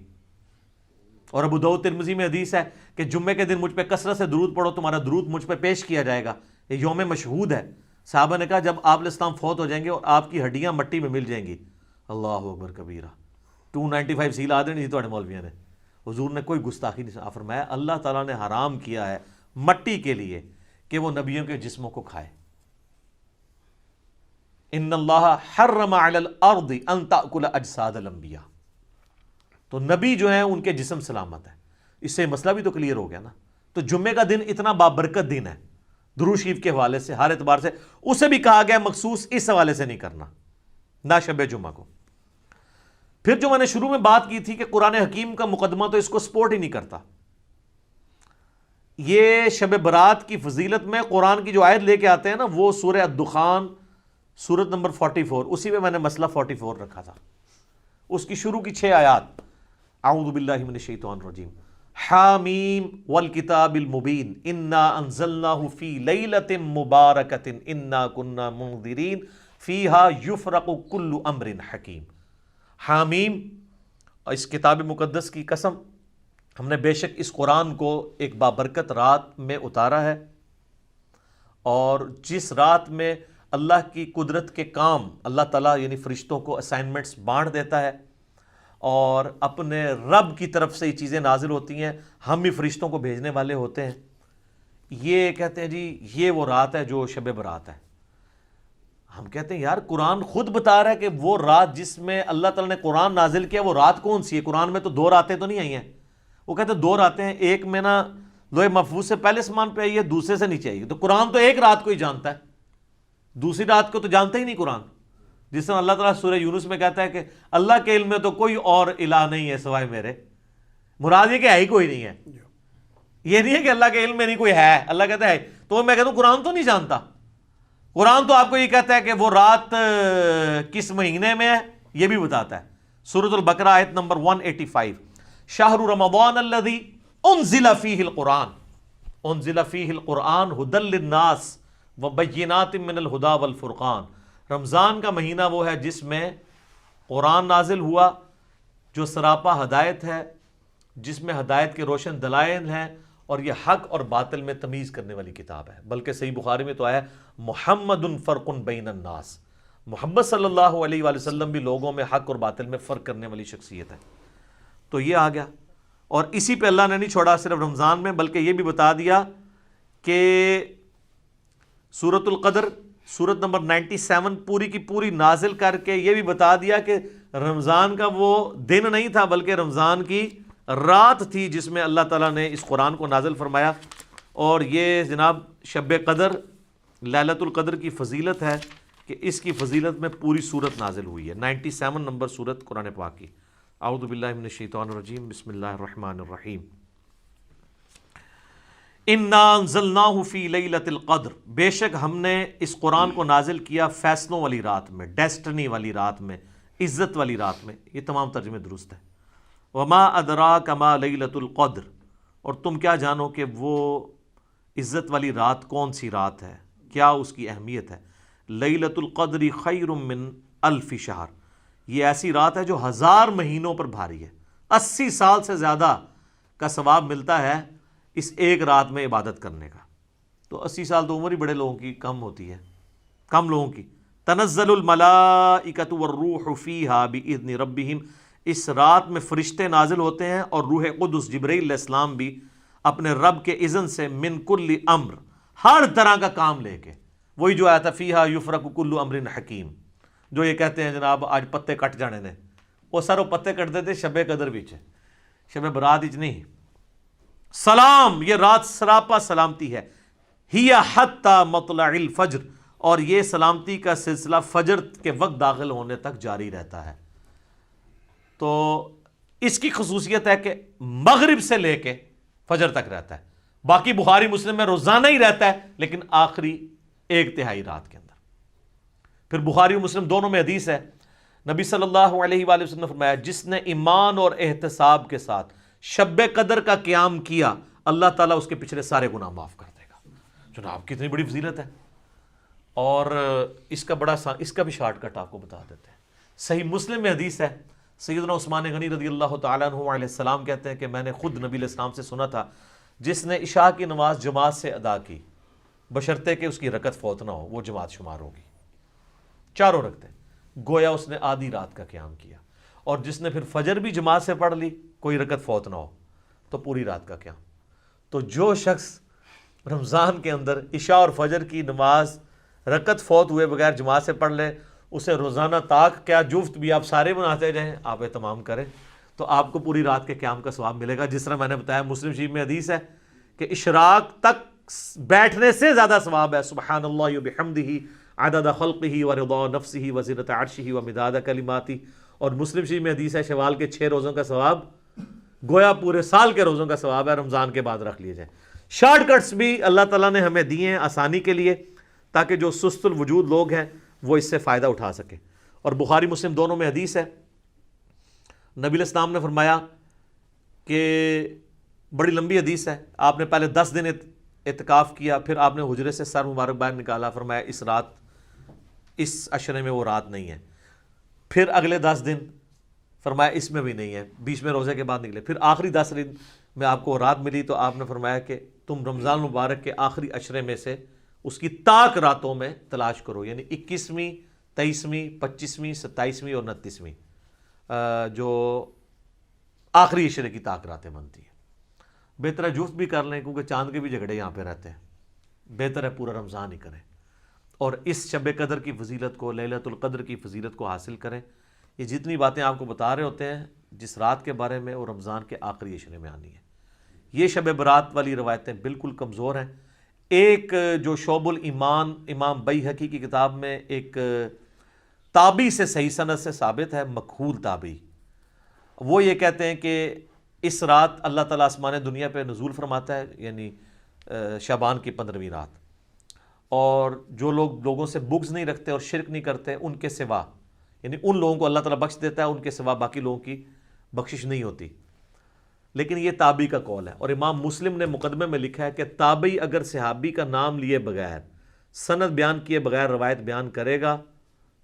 B: اور ابو داؤد ترمذی میں حدیث ہے کہ جمعے کے دن مجھ پہ کثرت سے درود پڑھو، تمہارا درود مجھ پہ پیش کیا جائے گا. یہ یوم مشہود ہے. صحابہ نے کہا جب آپ علیہ السلام فوت ہو جائیں گے اور آپ کی ہڈیاں مٹی میں مل جائیں گی، اللہ اکبر کبیرہ، 295 سیل آ دینی تھوڑے مولویوں نے. حضور نے کوئی گستاخی نہیں فرمایا. اللہ تعالیٰ نے حرام کیا ہے مٹی کے لیے کہ وہ نبیوں کے جسموں کو کھائے. ان اللہ حرم علی الارض ان تأکل اجساد الانبیاء. تو نبی جو ہیں ان کے جسم سلامت ہے. اس سے مسئلہ بھی تو کلیئر ہو گیا نا. تو جمعے کا دن اتنا بابرکت دن ہے درود شریف کے حوالے سے، ہر اعتبار سے. اسے بھی کہا گیا مخصوص اس حوالے سے نہیں کرنا، نہ شب جمعہ کو. پھر جو میں نے شروع میں بات کی تھی کہ قرآن حکیم کا مقدمہ تو اس کو سپورٹ ہی نہیں کرتا. یہ شب برات کی فضیلت میں قرآن کی جو آیت لے کے آتے ہیں نا، وہ سورہ الدخان سورت نمبر 44، اسی میں نے مسئلہ 44 رکھا تھا. اس کی شروع کی 6 آیات، اعوذ باللہ من الشیطان الرجیم، حامیم والکتاب المبین انا انزلناہ فی لیلۃ مبارکۃ انا کنا منذرین فیہا یفرق کل امر حکیم. حامیم، اس کتاب مقدس کی قسم، ہم نے بے شک اس قرآن کو ایک بابرکت رات میں اتارا ہے، اور جس رات میں اللہ کی قدرت کے کام اللہ تعالیٰ یعنی فرشتوں کو اسائنمنٹس بانٹ دیتا ہے اور اپنے رب کی طرف سے یہ چیزیں نازل ہوتی ہیں، ہم بھی فرشتوں کو بھیجنے والے ہوتے ہیں. یہ کہتے ہیں جی یہ وہ رات ہے جو شب برات ہے. ہم کہتے ہیں یار قرآن خود بتا رہا ہے کہ وہ رات جس میں اللہ تعالیٰ نے قرآن نازل کیا وہ رات کون سی ہے؟ قرآن میں تو 2 راتیں تو نہیں آئی ہیں. وہ کہتے ہیں 2 راتیں ہیں، ایک میں نا لوح محفوظ سے پہلے آسمان پہ آئی ہے، دوسرے سے نیچے آئی ہے. تو قرآن تو ایک رات کو ہی جانتا ہے، دوسری رات کو تو جانتا ہی نہیں قرآن. جس طرح اللہ تعالیٰ سورہ یونس میں کہتا ہے کہ اللہ کے علم میں تو کوئی اور الہ نہیں ہے سوائے میرے. مراد یہ کہ ہے ہی کوئی نہیں ہے، یہ نہیں ہے کہ اللہ کے علم میں نہیں کوئی ہے. اللہ کہتا ہے تو میں کہتا ہوں قرآن تو نہیں جانتا. قرآن تو آپ کو یہ کہتا ہے کہ وہ رات کس مہینے میں ہے یہ بھی بتاتا ہے. سورۃ البقرہ آیت نمبر 185، شہر رمضان الذی انزل فیہ القرآن انزل فیہ القرآن ھدی للناس وبینات من الہدی والفرقان. رمضان کا مہینہ وہ ہے جس میں قرآن نازل ہوا جو سراپا ہدایت ہے جس میں ہدایت کے روشن دلائل ہیں اور یہ حق اور باطل میں تمیز کرنے والی کتاب ہے۔ بلکہ صحیح بخاری میں تو آیا ہے محمد فرق بین الناس، محمد صلی اللہ علیہ وآلہ وسلم بھی لوگوں میں حق اور باطل میں فرق کرنے والی شخصیت ہے۔ تو یہ آ گیا، اور اسی پہ اللہ نے نہیں چھوڑا صرف رمضان میں، بلکہ یہ بھی بتا دیا کہ سورۃ القدر سورت نمبر 97 پوری کی پوری نازل کر کے یہ بھی بتا دیا کہ رمضان کا وہ دن نہیں تھا بلکہ رمضان کی رات تھی جس میں اللہ تعالیٰ نے اس قرآن کو نازل فرمایا۔ اور یہ جناب شب قدر لیلۃ القدر کی فضیلت ہے کہ اس کی فضیلت میں پوری سورت نازل ہوئی ہے، 97 نمبر سورت قرآن پاک کی۔ اعوذ باللہ من الشیطان الرجیم، بسم اللہ الرحمن الرحیم۔ انا انزلناہ فی لیلۃ القدر، بے شک ہم نے اس قرآن کو نازل کیا فیصلوں والی رات میں، ڈیسٹنی والی رات میں، عزت والی رات میں۔ یہ تمام ترجمے درست ہیں۔ وما ادراک ما لیلۃ القدر، اور تم کیا جانو کہ وہ عزت والی رات کون سی رات ہے، کیا اس کی اہمیت ہے۔ لیلۃ القدر خیر من الف شہر، یہ ایسی رات ہے جو 1000 مہینوں پر بھاری ہے۔ 80 سال سے زیادہ کا ثواب ملتا ہے اس ایک رات میں عبادت کرنے کا۔ تو 80 سال تو عمر ہی بڑے لوگوں کی کم ہوتی ہے، کم لوگوں کی۔ تنزل الملائکۃ والروح فیہا باذن ربہم، اس رات میں فرشتے نازل ہوتے ہیں اور روح قدس جبرائیل علیہ السلام بھی اپنے رب کے اذن سے، من کل امر، ہر طرح کا کام لے کے۔ وہی جو آیا تھا فیہا یفرق کل امر حکیم، جو یہ کہتے ہیں جناب آج پتے کٹ جانے نے، وہ سر وہ پتے کٹتے تھے شب قدر وچ، شب برات وچ نہیں۔ سلام، یہ رات سراپا سلامتی ہے۔ ہی حتی مطلع الفجر، اور یہ سلامتی کا سلسلہ فجر کے وقت داخل ہونے تک جاری رہتا ہے۔ تو اس کی خصوصیت ہے کہ مغرب سے لے کے فجر تک رہتا ہے۔ باقی بخاری مسلم میں روزانہ ہی رہتا ہے، لیکن آخری 1/3 رات کے اندر۔ پھر بخاری و مسلم دونوں میں حدیث ہے، نبی صلی اللہ علیہ وآلہ وسلم نے فرمایا جس نے ایمان اور احتساب کے ساتھ شب قدر کا قیام کیا، اللہ تعالیٰ اس کے پچھلے سارے گناہ معاف کر دے گا۔ جناب کتنی بڑی فضیلت ہے۔ اور اس کا بھی شارٹ کٹ آپ کو بتا دیتے ہیں۔ صحیح مسلم میں حدیث ہے، سیدنا عثمان غنی رضی اللہ تعالیٰ عنہ علیہ السلام کہتے ہیں کہ میں نے خود نبی علیہ السلام سے سنا تھا، جس نے عشاء کی نماز جماعت سے ادا کی بشرطے کہ اس کی رکعت فوت نہ ہو، وہ جماعت شمار ہوگی، چاروں رکعتیں، گویا اس نے آدھی رات کا قیام کیا۔ اور جس نے پھر فجر بھی جماعت سے پڑھ لی، کوئی رکعت فوت نہ ہو، تو پوری رات کا قیام۔ تو جو شخص رمضان کے اندر عشاء اور فجر کی نماز رکعت فوت ہوئے بغیر جماعت سے پڑھ لے، اسے روزانہ طاق کیا جفت بھی آپ سارے بناتے جائیں، آپ اہتمام کریں، تو آپ کو پوری رات کے قیام کا ثواب ملے گا۔ جس طرح میں نے بتایا مسلم شریف میں حدیث ہے کہ اشراق تک بیٹھنے سے زیادہ ثواب ہے۔ سبحان اللہ وبحمدہ عدد خلقہ ورضا نفسہ وزنۃ عرشہ ومداد کلماتہ۔ اور مسلم شریف میں حدیث ہے شوال کے 6 روزوں کا ثواب گویا پورے سال کے روزوں کا ثواب ہے، رمضان کے بعد رکھ لیے جائیں۔ شارٹ کٹس بھی اللہ تعالیٰ نے ہمیں دیے ہیں آسانی کے لیے، تاکہ جو سست الوجود لوگ ہیں وہ اس سے فائدہ اٹھا سکیں۔ اور بخاری مسلم دونوں میں حدیث ہے، نبی علیہ السلام نے فرمایا کہ بڑی لمبی حدیث ہے، آپ نے پہلے 10 دن اعتکاف کیا، پھر آپ نے حجرے سے سر مبارک باہر نکالا، فرمایا اس عشرے میں وہ رات نہیں ہے۔ پھر اگلے 10 دن فرمایا اس میں بھی نہیں ہے، بیچ میں روزے کے بعد نکلے، پھر آخری 10 دن میں آپ کو رات ملی، تو آپ نے فرمایا کہ تم رمضان مبارک کے آخری عشرے میں سے اس کی طاق راتوں میں تلاش کرو، یعنی 21ویں 23ویں 25ویں 27ویں اور 29ویں جو آخری عشرے کی طاق راتیں بنتی ہیں۔ بہتر ہے جفت بھی کر لیں، کیونکہ چاند کے بھی جھگڑے یہاں پہ رہتے ہیں، بہتر ہے پورا رمضان ہی کریں اور اس شب قدر کی فضیلت کو، لیلۃ القدر کی فضیلت کو حاصل کریں۔ یہ جتنی باتیں آپ کو بتا رہے ہوتے ہیں جس رات کے بارے میں، وہ رمضان کے آخری عشرے میں آنی ہے۔ یہ شب برات والی روایتیں بالکل کمزور ہیں۔ ایک جو شعب الایمان امام بیہقی کی کتاب میں ایک تابعی سے صحیح سند سے ثابت ہے، مکحول تابعی، وہ یہ کہتے ہیں کہ اس رات اللہ تعالیٰ آسمان دنیا پہ نزول فرماتا ہے، یعنی شعبان کی 15ویں رات، اور جو لوگ لوگوں سے بغض نہیں رکھتے اور شرک نہیں کرتے ان کے سوا، یعنی ان لوگوں کو اللہ تعالیٰ بخش دیتا ہے، ان کے سوا باقی لوگوں کی بخشش نہیں ہوتی۔ لیکن یہ تابعی کا قول ہے، اور امام مسلم نے مقدمے میں لکھا ہے کہ تابعی اگر صحابی کا نام لیے بغیر، سند بیان کیے بغیر روایت بیان کرے گا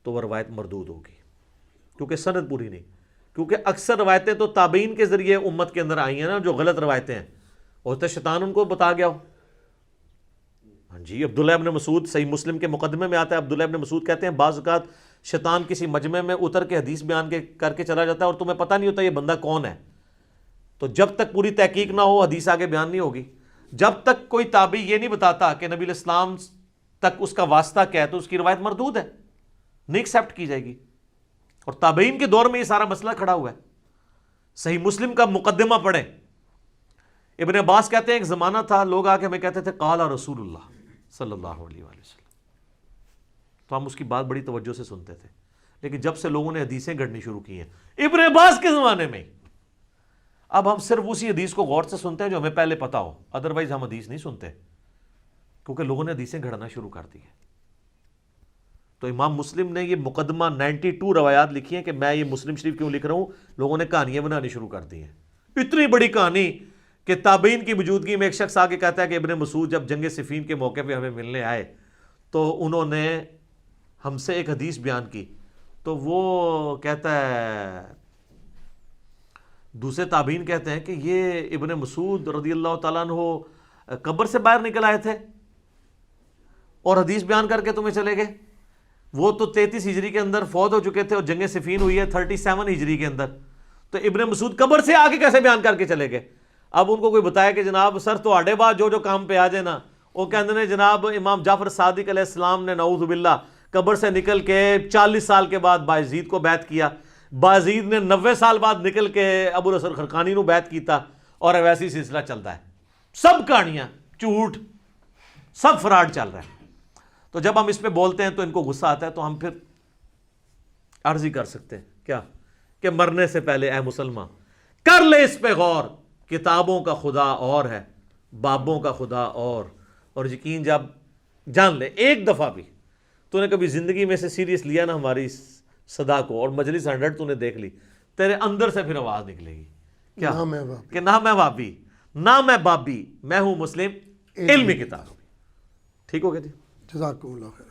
B: تو وہ روایت مردود ہوگی، کیونکہ سند پوری نہیں، کیونکہ اکثر روایتیں تو تابعین کے ذریعے امت کے اندر آئی ہیں نا، جو غلط روایتیں ہیں، ہوتا شیطان ان کو بتا گیا ہو. ہاں جی، عبداللہ ابن مسعود، صحیح مسلم کے مقدمے میں آتا ہے، عبداللہ ابن مسعود کہتے ہیں بعض اوقات شیطان کسی مجمع میں اتر کے حدیث بیان کر کے چلا جاتا ہے اور تمہیں پتہ نہیں ہوتا یہ بندہ کون ہے. تو جب تک پوری تحقیق نہ ہو حدیث آگے بیان نہیں ہوگی. جب تک کوئی تابعی یہ نہیں بتاتا کہ نبی الاسلام تک اس کا واسطہ کیا ہے تو اس کی روایت مردود ہے، نہیں ایکسیپٹ کی جائے گی. اور تابعین کے دور میں یہ سارا مسئلہ کھڑا ہوا ہے. صحیح مسلم کا مقدمہ پڑھیں. ابن عباس کہتے ہیں ایک زمانہ تھا لوگ آ کے ہمیں کہتے تھے قال رسول اللہ صلی اللہ علیہ وآلہ وسلم، تو ہم اس کی بات بڑی توجہ سے سنتے تھے. لیکن جب سے لوگوں نے حدیثیں گھڑنی شروع کی ہیں ابن عباس کے زمانے میں، اب ہم صرف اسی حدیث کو غور سے سنتے ہیں جو ہمیں پہلے پتا ہو، ادروائز ہم حدیث نہیں سنتے، کیونکہ لوگوں نے حدیثیں گھڑنا شروع کر دی ہیں. تو امام مسلم نے یہ مقدمہ 92 روایات لکھی ہیں کہ میں یہ مسلم شریف کیوں لکھ رہا ہوں، لوگوں نے کہانیاں بنانی شروع کر دی ہیں. اتنی بڑی کہانی کہ تابعین کی موجودگی میں ایک شخص آگے کہتا ہے کہ ابن مسعود جب جنگ صفین کے موقع پہ ہمیں ملنے آئے تو انہوں نے ہم سے ایک حدیث بیان کی. تو وہ کہتا ہے، دوسرے تابعین کہتے ہیں کہ یہ ابن مسعود رضی اللہ تعالیٰ عنہ قبر سے باہر نکل آئے تھے اور حدیث بیان کر کے تمہیں چلے گئے. وہ تو 33 ہجری کے اندر فوت ہو چکے تھے اور جنگ صفین ہوئی ہے 37 ہجری کے اندر. تو ابن مسعود قبر سے آگے کیسے بیان کر کے چلے گئے؟ اب ان کو کوئی بتایا کہ جناب سر تو آڈے بعد جو کام پہ آ جائے نا، وہ کہتے ہیں جناب امام جعفر صادق علیہ السلام نے نعوذ باللہ قبر سے نکل کے 40 سال کے بعد بايزيد کو بیعت کیا، بايزيد نے 90 سال بعد نکل کے ابو الحسن خرقانی نو بیعت کیتا، اور ویسی سلسلہ چلتا ہے. سب کہانیاں جھوٹ، سب فراڈ چل رہا ہے. تو جب ہم اس پہ بولتے ہیں تو ان کو غصہ آتا ہے، تو ہم پھر عرض ہی کر سکتے ہیں کیا کہ مرنے سے پہلے اے مسلمان کر لے اس پہ غور، کتابوں کا خدا اور ہے، بابوں کا خدا اور یقین جب جان لے ایک دفعہ بھی تو نے کبھی زندگی میں سے سیریس لیا نا ہماری صدا کو، اور مجلس 100 تو نے دیکھ لی، تیرے اندر سے پھر آواز نکلے گی کیا کہ نہ میں وابی نہ میں بابی، میں ہوں مسلم علمی کتاب. ٹھیک ہو گیا جی،
A: جزاکم اللہ خیر.